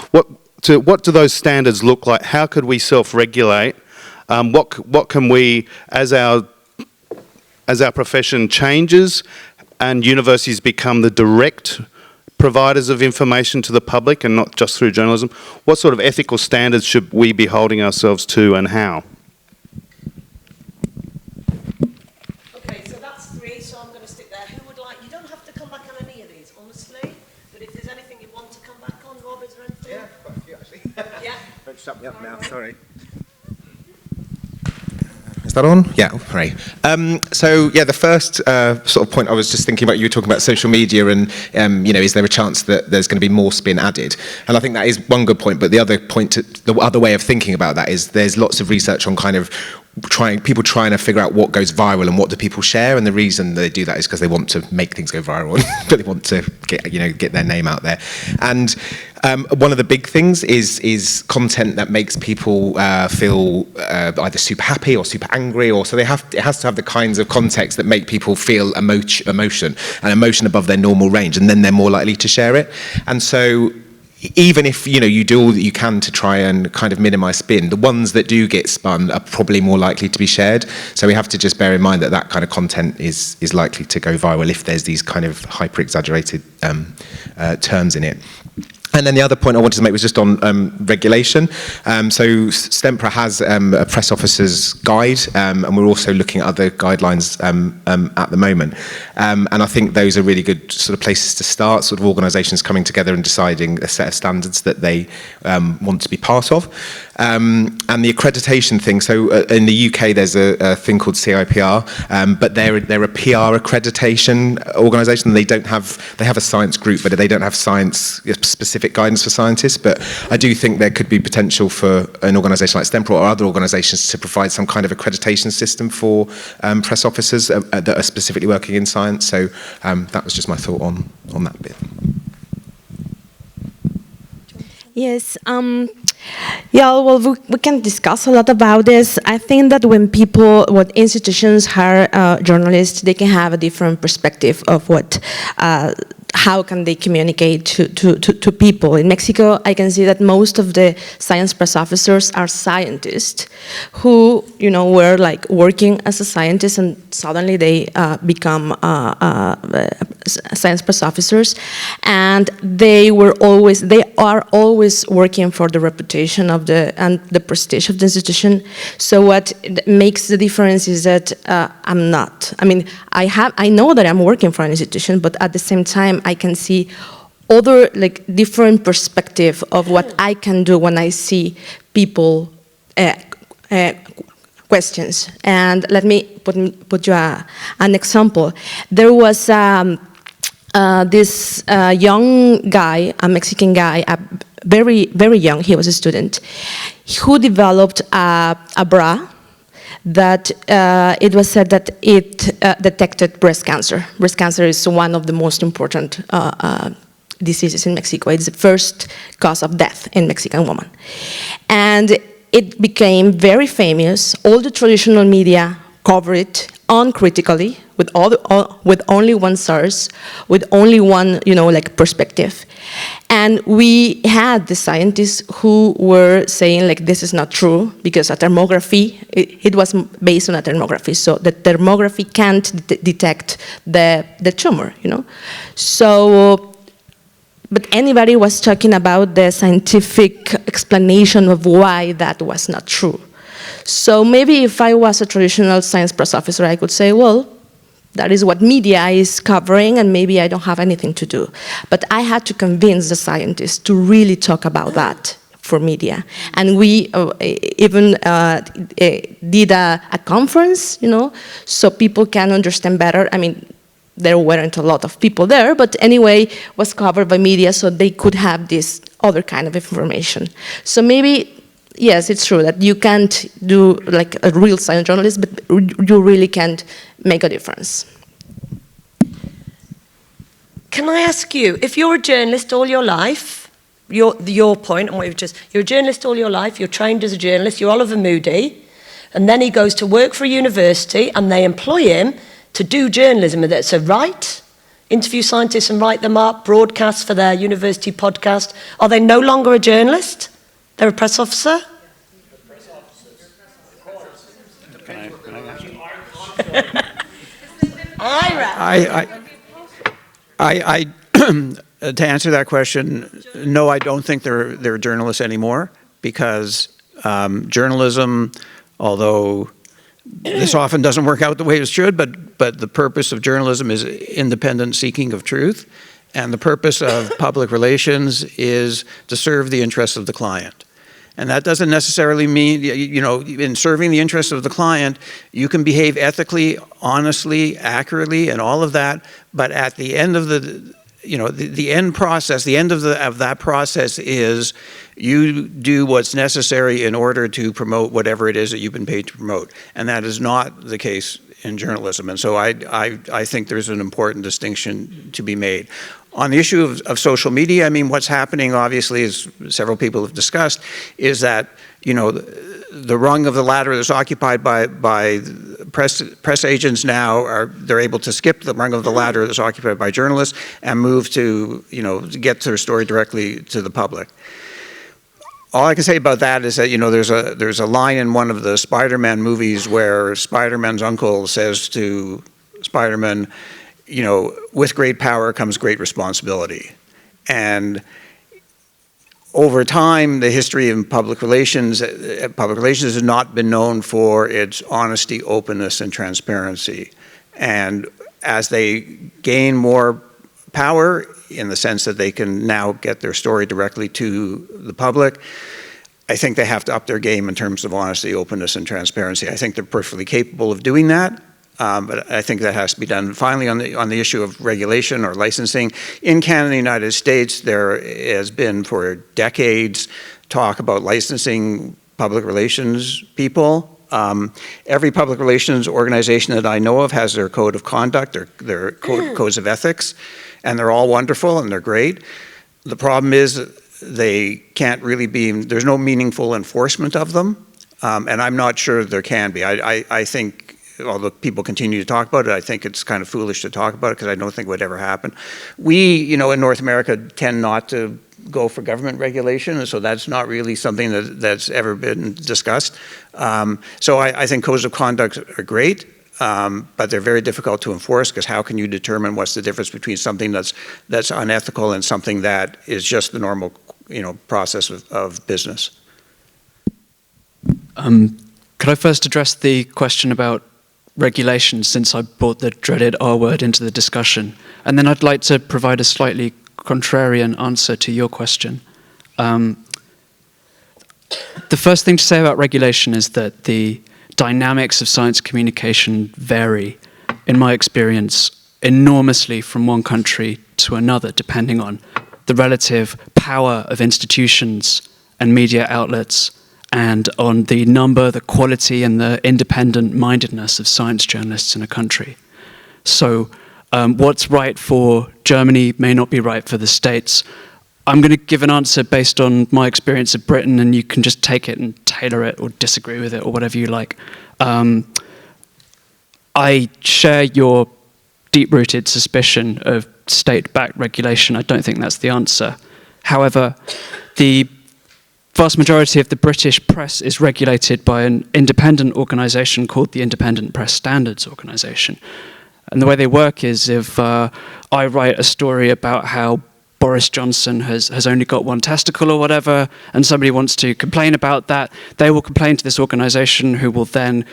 what do those standards look like? How could we self-regulate? What can we, as our profession changes and universities become the direct providers of information to the public and not just through journalism, what sort of ethical standards should we be holding ourselves to, and how? Okay, so that's three, so I'm going to stick there. Who would like, you don't have to come back on any of these, honestly, but if there's anything you want to come back on, Rob, is there anything? Yeah, quite a few actually. Yeah. Don't shut me up now, sorry. Is that on? Yeah, hooray. So yeah, the first sort of point I was just thinking about, you were talking about social media and, is there a chance that there's going to be more spin added? And I think that is one good point, but the other point, the other way of thinking about that is there's lots of research on kind of people trying to figure out what goes viral and what do people share, and the reason they do that is because they want to make things go viral, but they want to get their name out there. And one of the big things is content that makes people feel either super happy or super angry, or so it has to have the kinds of context that make people feel emotion above their normal range, and then they're more likely to share it. And so even if you do all that you can to try and kind of minimize spin, the ones that do get spun are probably more likely to be shared. So we have to just bear in mind that kind of content is likely to go viral if there's these kind of hyper exaggerated terms in it. And then the other point I wanted to make was just on regulation. So STEMPRA has a press officer's guide, and we're also looking at other guidelines at the moment. And I think those are really good sort of places to start, sort of organisations coming together and deciding a set of standards that they want to be part of. And the accreditation thing, so in the UK there's a thing called CIPR, but they're a PR accreditation organisation. They have a science group, but they don't have specific guidance for scientists. But I do think there could be potential for an organisation like STEMPRA or other organisations to provide some kind of accreditation system for press officers that are specifically working in science. So that was just my thought on that bit. Yes. Yeah, well, we can discuss a lot about this. I think that when institutions hire journalists, they can have a different perspective of how can they communicate to people. In Mexico, I can see that most of the science press officers are scientists who, were like working as a scientist, and suddenly they become science press officers, and they are always working for the reputation of and the prestige of the institution. So what makes the difference is that I'm not. I mean, I know that I'm working for an institution, but at the same time, I can see other different perspective of what I can do when I see people questions. And let me put you an example. There was this young guy, a Mexican guy, very, very young, he was a student, who developed a bra that it was said that it detected breast cancer. Breast cancer is one of the most important diseases in Mexico. It's the first cause of death in Mexican women. And it became very famous. All the traditional media covered it uncritically, with only one source, with only one, perspective. And we had the scientists who were saying, this is not true, because a thermography, it was based on a thermography, so the thermography can't detect the tumor, So, but anybody was talking about the scientific explanation of why that was not true. So maybe if I was a traditional science press officer, I could say, well, that is what media is covering, and maybe I don't have anything to do. But I had to convince the scientists to really talk about that for media. And we even did a conference, so people can understand better. I mean, there weren't a lot of people there, but anyway, was covered by media, so they could have this other kind of information. So maybe, yes, it's true that you can't do like a real science journalist, but you really can't make a difference. Can I ask you, if you're a journalist all your life, your point, and what you're a journalist all your life, you're trained as a journalist, you're Oliver Moody, and then he goes to work for a university, and they employ him to do journalism, so write, interview scientists and write them up, broadcast for their university podcast. Are they no longer a journalist? They're a press officer? To answer that question, no, I don't think they're journalists anymore, because journalism, although this often doesn't work out the way it should, but the purpose of journalism is independent seeking of truth, and the purpose of public relations is to serve the interests of the client. And that doesn't necessarily mean, in serving the interests of the client, you can behave ethically, honestly, accurately, and all of that, but at the end of the end process, the end of that process is you do what's necessary in order to promote whatever it is that you've been paid to promote. And that is not the case in journalism. And so I think there's an important distinction to be made. On the issue of social media, I mean, what's happening, obviously, as several people have discussed, is that, the rung of the ladder that's occupied by press agents now they're able to skip the rung of the ladder that's occupied by journalists and move to, get their story directly to the public. All I can say about that is that, there's a line in one of the Spider-Man movies where Spider-Man's uncle says to Spider-Man, with great power comes great responsibility. And over time, the history of public relations has not been known for its honesty, openness, and transparency. And as they gain more power, in the sense that they can now get their story directly to the public, I think they have to up their game in terms of honesty, openness, and transparency. I think they're perfectly capable of doing that, but I think that has to be done. Finally, on the issue of regulation or licensing, in Canada and the United States, there has been for decades talk about licensing public relations people. Every public relations organization that I know of has their code of conduct, their codes of ethics, and they're all wonderful and they're great. The problem is they can't really be, there's no meaningful enforcement of them, and I'm not sure there can be. I think, although people continue to talk about it, I think it's kind of foolish to talk about it because I don't think it would ever happen. We, you know, in North America tend not to go for government regulation, and so that's not really something that's ever been discussed. So I think codes of conduct are great, but they're very difficult to enforce because how can you determine what's the difference between something that's unethical and something that is just the normal, you know, process of business? Could I first address the question about regulation, since I brought the dreaded R word into the discussion? And then I'd like to provide a slightly contrarian answer to your question. The first thing to say about regulation is that the dynamics of science communication vary, in my experience, enormously from one country to another, depending on the relative power of institutions and media outlets, and on the number, the quality, and the independent-mindedness of science journalists in a country. So what's right for Germany may not be right for the States. I'm going to give an answer based on my experience of Britain, and you can just take it and tailor it or disagree with it or whatever you like. I share your deep-rooted suspicion of state-backed regulation. I don't think that's the answer. However, the vast majority of the British press is regulated by an independent organisation called the Independent Press Standards Organisation. And the way they work is if I write a story about how Boris Johnson has only got one testicle or whatever, and somebody wants to complain about that, they will complain to this organisation, who will then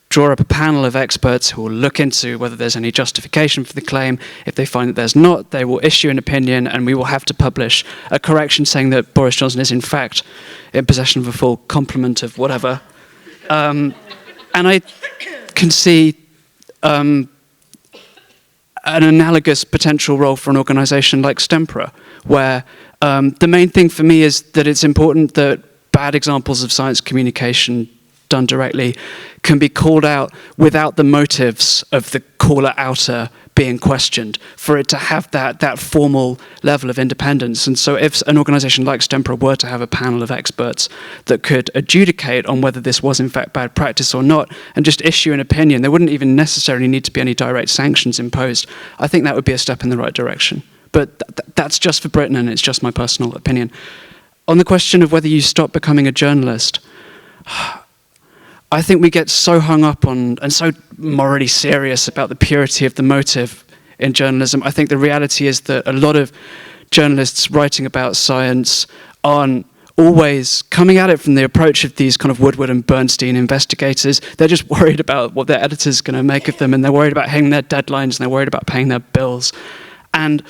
draw up a panel of experts who will look into whether there's any justification for the claim. If they find that there's not, they will issue an opinion, and we will have to publish a correction saying that Boris Johnson is in fact in possession of a full complement of whatever. And I can see an analogous potential role for an organisation like STEMPRA, where the main thing for me is that it's important that bad examples of science communication done directly can be called out without the motives of the caller outer being questioned, for it to have that formal level of independence. And so if an organisation like STEMPRA were to have a panel of experts that could adjudicate on whether this was in fact bad practice or not, and just issue an opinion, there wouldn't even necessarily need to be any direct sanctions imposed. I think that would be a step in the right direction. But that's just for Britain, and it's just my personal opinion. On the question of whether you stop becoming a journalist, I think we get so hung up on and so morally serious about the purity of the motive in journalism. I think the reality is that a lot of journalists writing about science aren't always coming at it from the approach of these kind of Woodward and Bernstein investigators. They're just worried about what their editor's going to make of them, and they're worried about hitting their deadlines, and they're worried about paying their bills. And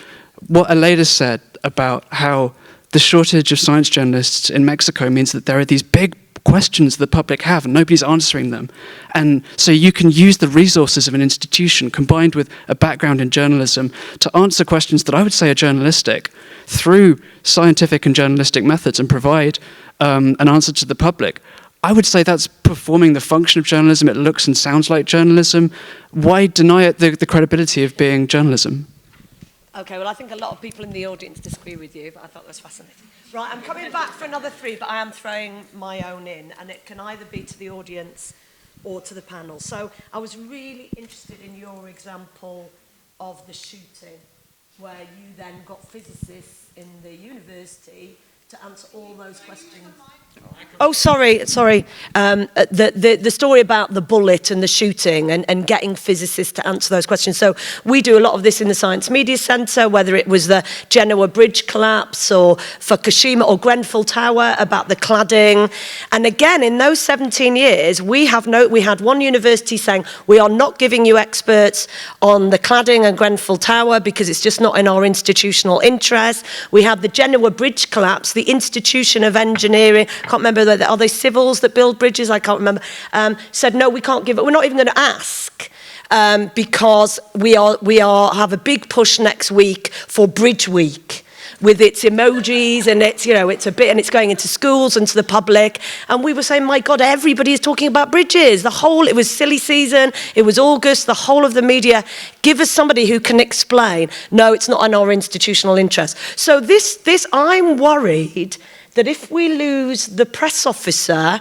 what Aleida said about how the shortage of science journalists in Mexico means that there are these big questions the public have and nobody's answering them. And so you can use the resources of an institution combined with a background in journalism to answer questions that I would say are journalistic through scientific and journalistic methods and provide an answer to the public. I would say that's performing the function of journalism. It looks and sounds like journalism. Why deny it the credibility of being journalism? Okay, well, I think a lot of people in the audience disagree with you, but I thought that was fascinating. Right, I'm coming back for another 3, but I am throwing my own in, and it can either be to the audience or to the panel. So I was really interested in your example of the shooting, where you then got physicists in the university to answer all those questions. Oh, sorry. The story about the bullet and the shooting and getting physicists to answer those questions. So we do a lot of this in the Science Media Centre, whether it was the Genoa Bridge collapse or Fukushima or Grenfell Tower about the cladding. And again, in those 17 years, we had one university saying, we are not giving you experts on the cladding and Grenfell Tower because it's just not in our institutional interest. We had the Genoa Bridge collapse, the Institution of Engineering, can't remember, are they civils that build bridges? I can't remember. Said, no, we can't give it. We're not even going to ask because we have a big push next week for Bridge Week with its emojis and it's going into schools and to the public. And we were saying, my God, everybody is talking about bridges. It was silly season. It was August. The whole of the media. Give us somebody who can explain. No, it's not in our institutional interest. So I'm worried that if we lose the press officer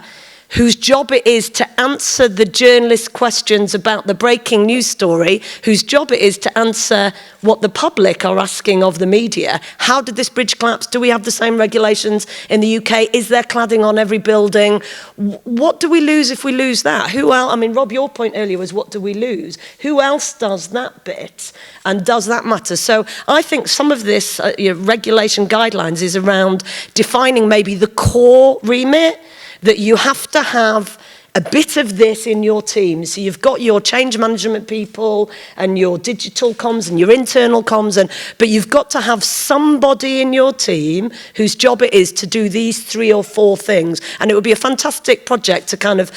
whose job it is to answer the journalist questions about the breaking news story, whose job it is to answer what the public are asking of the media. How did this bridge collapse? Do we have the same regulations in the UK? Is there cladding on every building? What do we lose if we lose that? Who else? I mean, Rob, your point earlier was what do we lose? Who else does that bit? And does that matter? So I think some of this regulation guidelines is around defining maybe the core remit, that you have to have a bit of this in your team. So you've got your change management people and your digital comms and your internal comms, but you've got to have somebody in your team whose job it is to do these 3 or 4 things. And it would be a fantastic project to kind of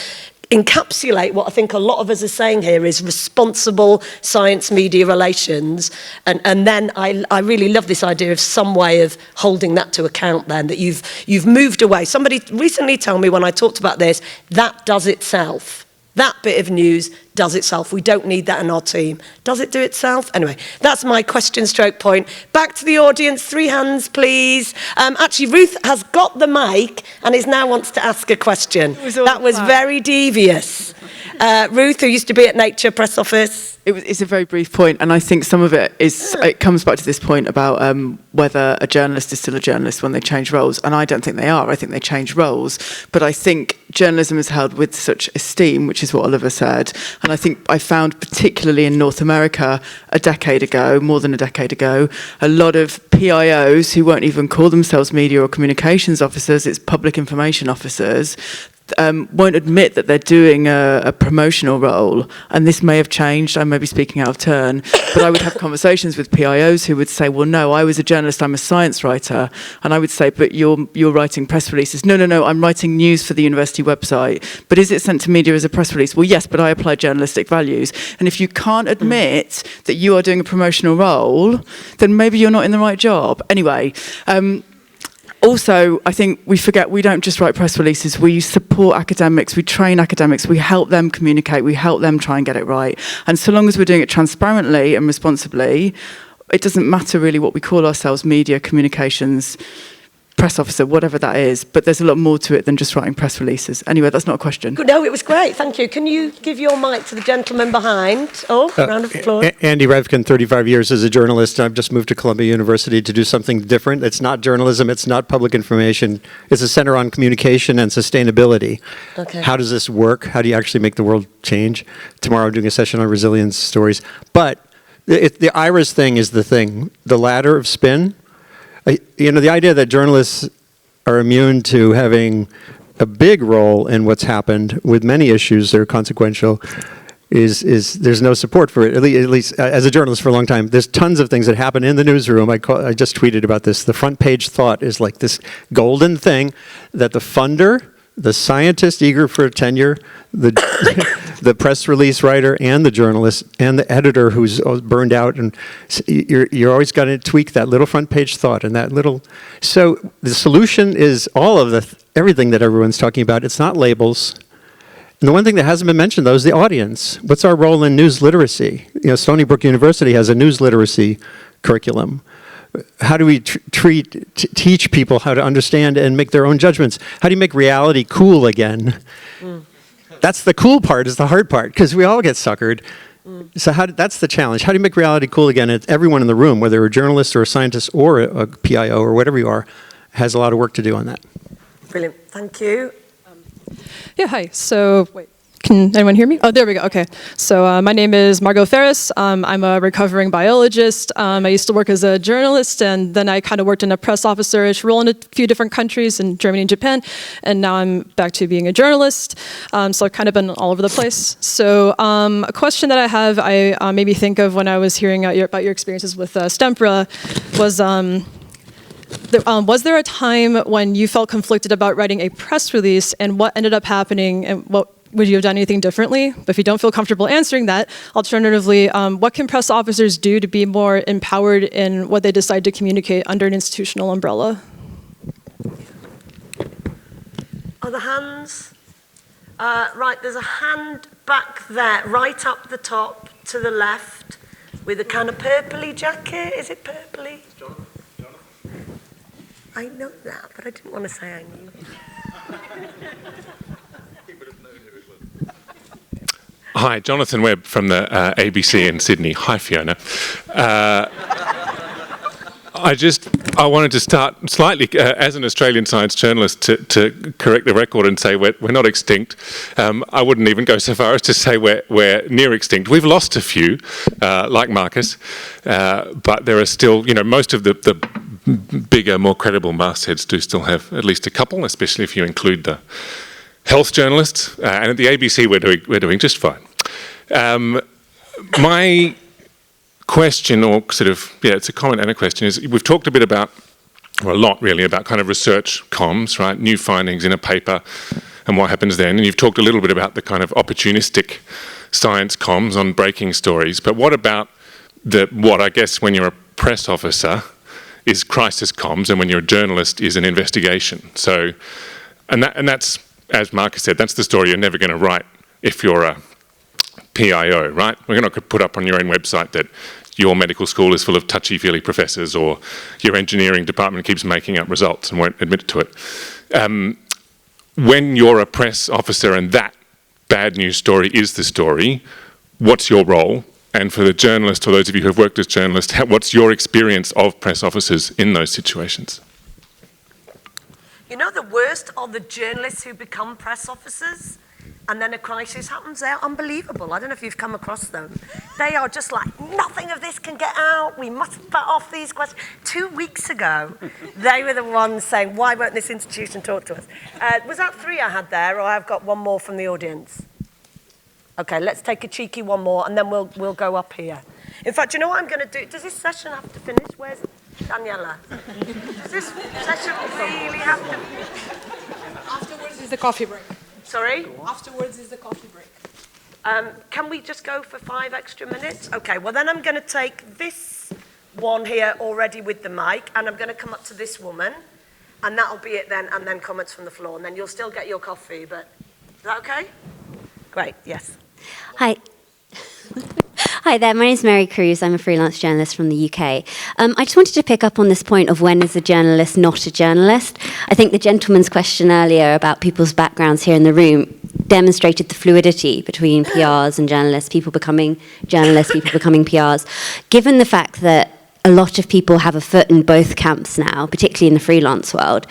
encapsulate what I think a lot of us are saying here is responsible science media relations. And then I really love this idea of some way of holding that to account then, that you've moved away. Somebody recently told me when I talked about this, that does itself. That bit of news does itself. We don't need that in our team. Does it do itself? Anyway, that's my question stroke point. Back to the audience. 3 hands, please. Actually, Ruth has got the mic and now wants to ask a question. That was very devious. Ruth, who used to be at Nature Press Office. It's a very brief point, and I think some of it comes back to this point about whether a journalist is still a journalist when they change roles, and I don't think they are. I think they change roles, but I think journalism is held with such esteem, which is what Oliver said, and I think I found particularly in North America more than a decade ago, a lot of PIOs who won't even call themselves media or communications officers, it's public information officers, won't admit that they're doing a promotional role, and this may have changed. I may be speaking out of turn, but I would have conversations with PIOs who would say, well, no, I was a journalist, I'm a science writer, and I would say, but you're writing press releases. No, I'm writing news for the university website, but is it sent to media as a press release? Well, yes, but I apply journalistic values, and if you can't admit that you are doing a promotional role, then maybe you're not in the right job. Anyway, also, I think we forget we don't just write press releases, we support academics, we train academics, we help them communicate, we help them try and get it right. And so long as we're doing it transparently and responsibly, it doesn't matter really what we call ourselves, media, communications, press officer, whatever that is, but there's a lot more to it than just writing press releases. Anyway, that's not a question. No, it was great, thank you. Can you give your mic to the gentleman behind? Round of applause. Andy Revkin, 35 years as a journalist. I've just moved to Columbia University to do something different. It's not journalism, it's not public information. It's a center on communication and sustainability. Okay. How does this work? How do you actually make the world change? Tomorrow I'm doing a session on resilience stories. But the IRIS thing is the thing, the ladder of spin. The idea that journalists are immune to having a big role in what's happened with many issues that are consequential is there's no support for it. At least as a journalist for a long time, there's tons of things that happen in the newsroom. I just tweeted about this. The front page thought is like this golden thing that the funder, the scientist eager for tenure, the press release writer, and the journalist, and the editor who's burned out, and you're always got to tweak that little front page thought and that little. So the solution is all of everything that everyone's talking about. It's not labels. And the one thing that hasn't been mentioned, though, is the audience. What's our role in news literacy? Stony Brook University has a news literacy curriculum. How do we teach people how to understand and make their own judgments? How do you make reality cool again? That's the cool part, is the hard part, because we all get suckered. So that's the challenge. How do you make reality cool again? And everyone in the room, whether a journalist or a scientist or a PIO or whatever you are, has a lot of work to do on that. Brilliant. Thank you. Yeah, hi. So, wait, can anyone hear me? Oh, there we go. Okay. So, my name is Margot Ferris. I'm a recovering biologist. I used to work as a journalist, and then I kind of worked in a press officer-ish role in a few different countries, in Germany and Japan, and now I'm back to being a journalist. So, I've kind of been all over the place. So, a question that I have, I made me think of when I was hearing about your experiences with STEMPRA was there a time when you felt conflicted about writing a press release, and what ended up happening, and what would you have done anything differently? But if you don't feel comfortable answering that, alternatively, what can press officers do to be more empowered in what they decide to communicate under an institutional umbrella? Other hands? Right, there's a hand back there, right up the top to the left, with a kind of purpley jacket. Is it purpley? I know that, but I didn't want to say I knew. Hi, Jonathan Webb from the ABC in Sydney. Hi, Fiona. I wanted to start slightly, as an Australian science journalist, to correct the record and say we're not extinct. I wouldn't even go so far as to say we're near extinct. We've lost a few, like Marcus, but there are still, most of the bigger, more credible mastheads do still have at least a couple, especially if you include the health journalists. And at the ABC, we're doing just fine. My question, or it's a comment and a question, is we've talked a bit about, or a lot really, about kind of research comms, right? New findings in a paper and what happens then. And you've talked a little bit about the kind of opportunistic science comms on breaking stories. But what about what I guess when you're a press officer is crisis comms, and when you're a journalist is an investigation? So, and that's, as Marcus said, that's the story you're never going to write if you're a PIO, right? We're not going to put up on your own website that your medical school is full of touchy-feely professors, or your engineering department keeps making up results and won't admit to it. When you're a press officer and that bad news story is the story, what's your role? And for the journalist, or those of you who have worked as journalists, what's your experience of press officers in those situations? The worst are the journalists who become press officers, and then a crisis happens. They're unbelievable. I don't know if you've come across them. They are just like, nothing of this can get out. We must put off these questions. 2 weeks ago, they were the ones saying, why won't this institution talk to us? Was that 3 I had there, or I've got one more from the audience? Okay, let's take a cheeky one more, and then we'll go up here. In fact, you know what I'm going to do? Does this session have to finish? Where's Daniela? Does this session really have to... Afterwards is the coffee break. Sorry? Afterwards is the coffee break. Can we just go for 5 extra minutes? Okay, well then I'm going to take this one here already with the mic, and I'm going to come up to this woman, and that'll be it then, and then comments from the floor, and then you'll still get your coffee, but is that okay? Great, yes. Hi. Hi there, my name is Mary Cruz. I'm a freelance journalist from the UK. I just wanted to pick up on this point of when is a journalist not a journalist. I think the gentleman's question earlier about people's backgrounds here in the room demonstrated the fluidity between PRs and journalists, people becoming journalists, people becoming PRs. Given the fact that a lot of people have a foot in both camps now, particularly in the freelance world,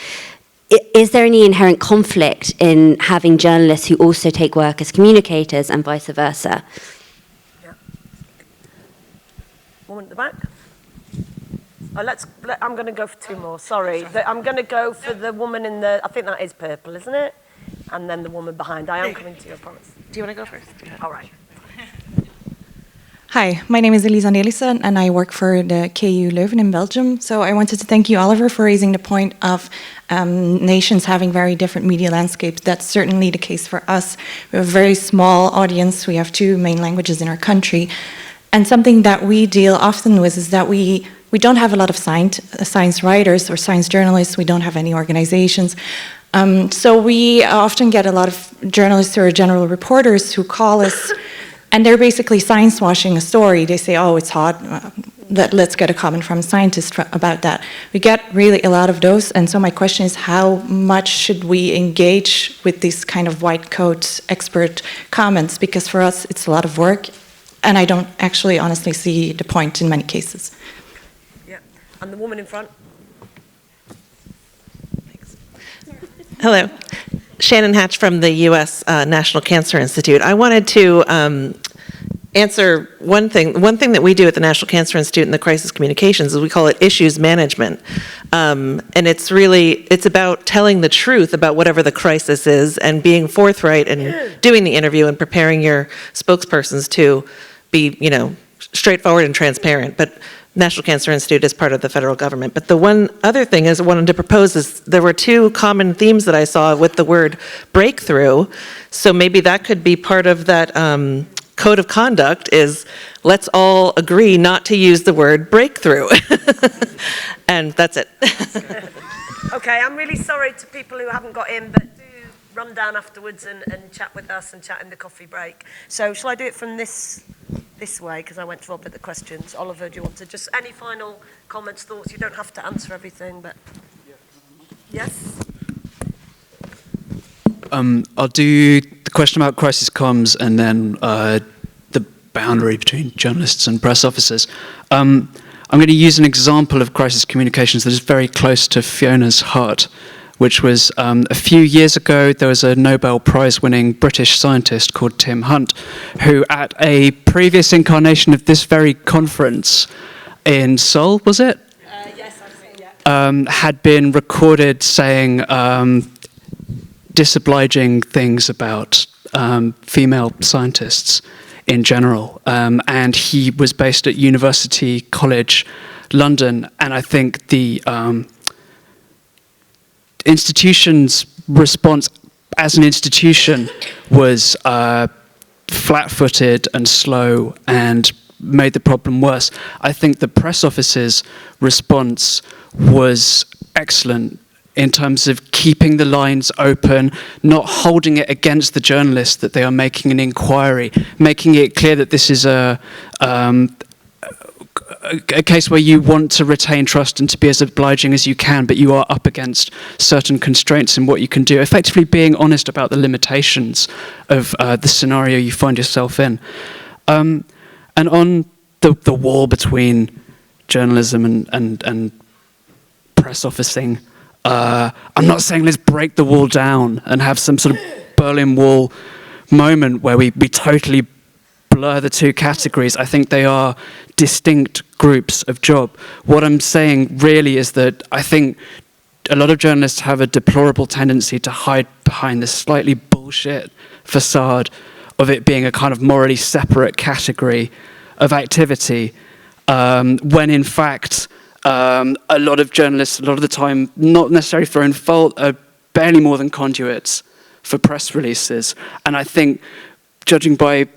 is there any inherent conflict in having journalists who also take work as communicators and vice versa? Yeah. Woman at the back. I'm going to go for 2 more, sorry. I'm going to go for the woman in the, I think that is purple, isn't it? And then the woman behind. I am coming to you, I promise. Do you want to go first? All right. Hi, my name is Elisa Nelissen, and I work for the KU Leuven in Belgium. So I wanted to thank you, Oliver, for raising the point of nations having very different media landscapes. That's certainly the case for us. We have a very small audience. We have 2 main languages in our country. And something that we deal often with is that we don't have a lot of science writers or science journalists. We don't have any organizations. So we often get a lot of journalists or general reporters who call us, and they're basically science washing a story. They say, oh, it's hot, let's get a comment from a scientist about that. We get really a lot of those, and so my question is, how much should we engage with these kind of white coat expert comments? Because for us, it's a lot of work, and I don't actually honestly see the point in many cases. Yeah, and the woman in front. Hello. Shannon Hatch from the U.S. National Cancer Institute. I wanted to answer one thing. One thing that we do at the National Cancer Institute in the crisis communications is we call it issues management. And it's about telling the truth about whatever the crisis is and being forthright and doing the interview and preparing your spokespersons to be, straightforward and transparent. But National Cancer Institute is part of the federal government. But the one other thing I wanted to propose is there were two common themes that I saw with the word breakthrough. So maybe that could be part of that code of conduct is let's all agree not to use the word breakthrough. And that's it. Okay, I'm really sorry to people who haven't got in, but do run down afterwards and chat with us and chat in the coffee break. So shall I do it from this way, because I went to Rob at the questions. Oliver, do you want to just, any final comments, thoughts? You don't have to answer everything, but yes? I'll do the question about crisis comms and then the boundary between journalists and press officers. I'm going to use an example of crisis communications that is very close to Fiona's heart, which was a few years ago, there was a Nobel Prize-winning British scientist called Tim Hunt, who at a previous incarnation of this very conference in Seoul, was it? Yes, I see, yeah. Had been recorded saying disobliging things about female scientists in general. And he was based at University College London, and I think the institution's response as an institution was flat-footed and slow and made the problem worse. I think the press office's response was excellent in terms of keeping the lines open, not holding it against the journalists that they are making an inquiry, making it clear that this is a case where you want to retain trust and to be as obliging as you can, but you are up against certain constraints in what you can do. Effectively being honest about the limitations of the scenario you find yourself in. And on the wall between journalism and press officing, I'm not saying let's break the wall down and have some sort of Berlin Wall moment where we totally blur the two categories. I think they are distinct groups of job. What I'm saying really is that I think a lot of journalists have a deplorable tendency to hide behind this slightly bullshit facade of it being a kind of morally separate category of activity, when in fact a lot of journalists, a lot of the time, not necessarily for own fault, are barely more than conduits for press releases. And I think, judging by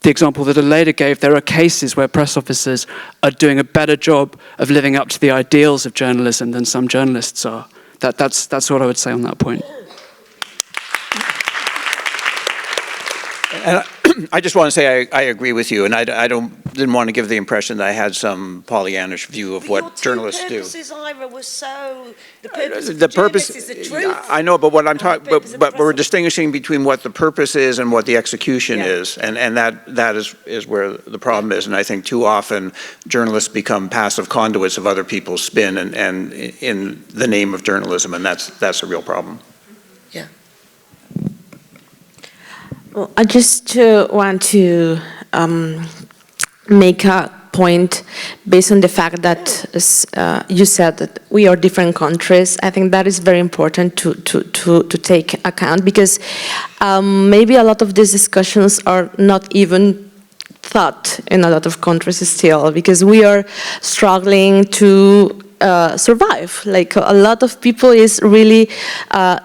the example that Aleda gave, there are cases where press officers are doing a better job of living up to the ideals of journalism than some journalists are. That's what I would say on that point. And I just want to say I agree with you, and I didn't want to give the impression that I had some Pollyannish view of what journalists do. Ira, was so the purpose. The purpose is the truth. I know, but what I'm talking, but we're distinguishing between what the purpose is and what the execution is, and that is where the problem is. And I think too often journalists become passive conduits of other people's spin, and in the name of journalism, and that's a real problem. Yeah. Well, I just want to make a point based on the fact that you said that we are different countries. I think that is very important to take account, because maybe a lot of these discussions are not even thought in a lot of countries still, because we are struggling to survive. Like a lot of people is really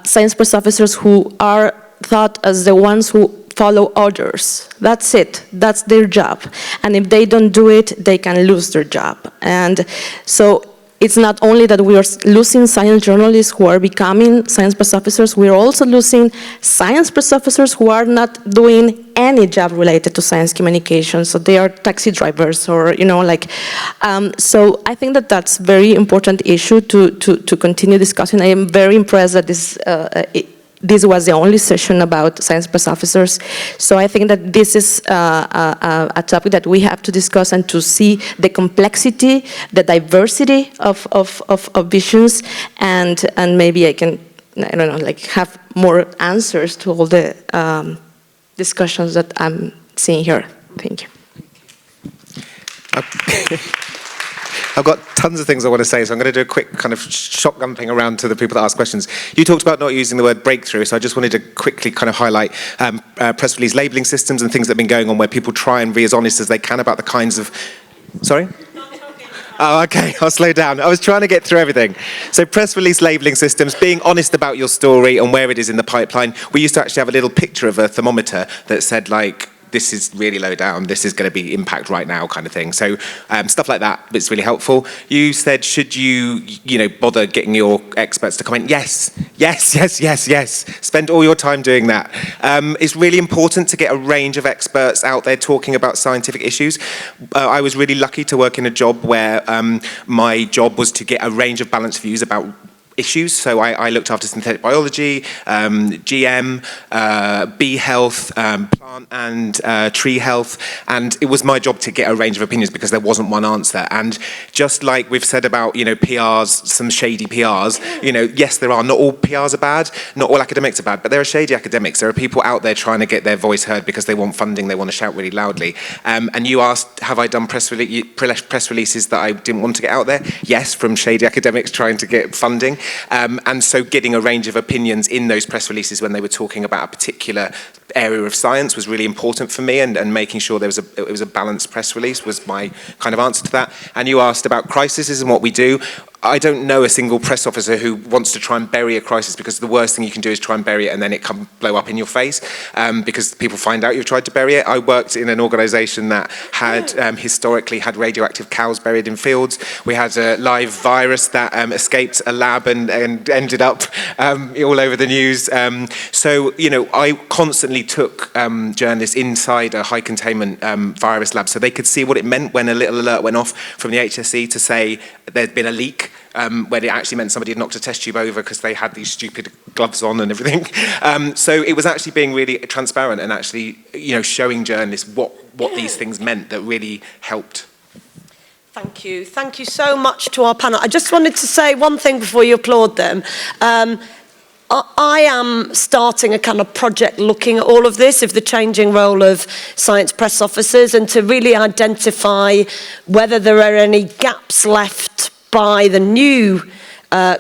science press officers who are thought as the ones who follow orders. That's it. That's their job. And if they don't do it, they can lose their job. And so it's not only that we are losing science journalists who are becoming science press officers, we're also losing science press officers who are not doing any job related to science communication. So they are taxi drivers, or, so I think that that's a very important issue to continue discussing. I am very impressed that this was the only session about science press officers. So I think that this is a topic that we have to discuss and to see the complexity, the diversity of visions, and maybe I can I don't know, like have more answers to all the discussions that I'm seeing here. Thank you. I've got tons of things I want to say, so I'm going to do a quick kind of shotgun thing around to the people that ask questions. You talked about not using the word breakthrough, so I just wanted to quickly kind of highlight press release labelling systems and things that have been going on where people try and be as honest as they can about the kinds of... Sorry? Oh, okay, I'll slow down. I was trying to get through everything. So press release labelling systems, being honest about your story and where it is in the pipeline. We used to actually have a little picture of a thermometer that said, like, this is really low down, this is going to be impact right now kind of thing. So stuff like that, it's really helpful. You said, should you bother getting your experts to comment? Yes. Spend all your time doing that. It's really important to get a range of experts out there talking about scientific issues. I was really lucky to work in a job where my job was to get a range of balanced views about issues. So I looked after synthetic biology, GM, bee health, plant and tree health, and it was my job to get a range of opinions because there wasn't one answer. And just like we've said about PRs, some shady PRs, yes, there are. Not all PRs are bad, not all academics are bad, but there are shady academics. There are people out there trying to get their voice heard because they want funding, they want to shout really loudly. And you asked, have I done press releases that I didn't want to get out there? Yes, from shady academics trying to get funding. And so getting a range of opinions in those press releases when they were talking about a particular area of science was really important for me, and making sure it was a balanced press release was my kind of answer to that. And you asked about crises and what we do. I don't know a single press officer who wants to try and bury a crisis, because the worst thing you can do is try and bury it and then it can blow up in your face because people find out you've tried to bury it. I worked in an organisation that had historically had radioactive cows buried in fields. We had a live virus that escaped a lab and ended up all over the news. So, I constantly took journalists inside a high containment virus lab so they could see what it meant when a little alert went off from the HSE to say there'd been a leak. Where it actually meant somebody had knocked a test tube over because they had these stupid gloves on and everything. So it was actually being really transparent and actually, showing journalists what these things meant that really helped. Thank you. Thank you so much to our panel. I just wanted to say one thing before you applaud them. I am starting a kind of project looking at all of this, of the changing role of science press officers, and to really identify whether there are any gaps left by the new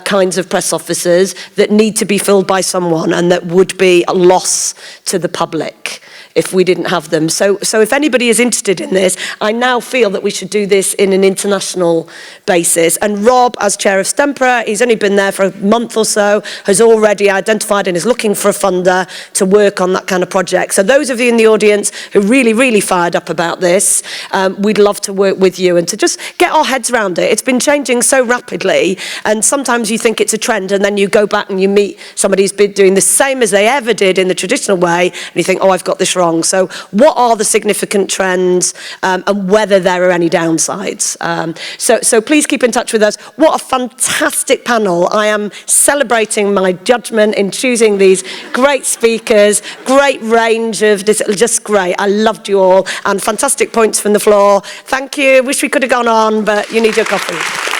kinds of press officers that need to be filled by someone and that would be a loss to the public if we didn't have them. So if anybody is interested in this, I now feel that we should do this in an international basis. And Rob, as chair of STEMPRA, he's only been there for a month or so, has already identified and is looking for a funder to work on that kind of project. So those of you in the audience who are really, really fired up about this, we'd love to work with you and to just get our heads around it. It's been changing so rapidly, and sometimes you think it's a trend and then you go back and you meet somebody who's been doing the same as they ever did in the traditional way, and you think, oh, I've got this wrong. So what are the significant trends and whether there are any downsides? So please keep in touch with us. What a fantastic panel. I am celebrating my judgment in choosing these great speakers, great range of, just great. I loved you all, and fantastic points from the floor. Thank you. Wish we could have gone on, but you need your coffee.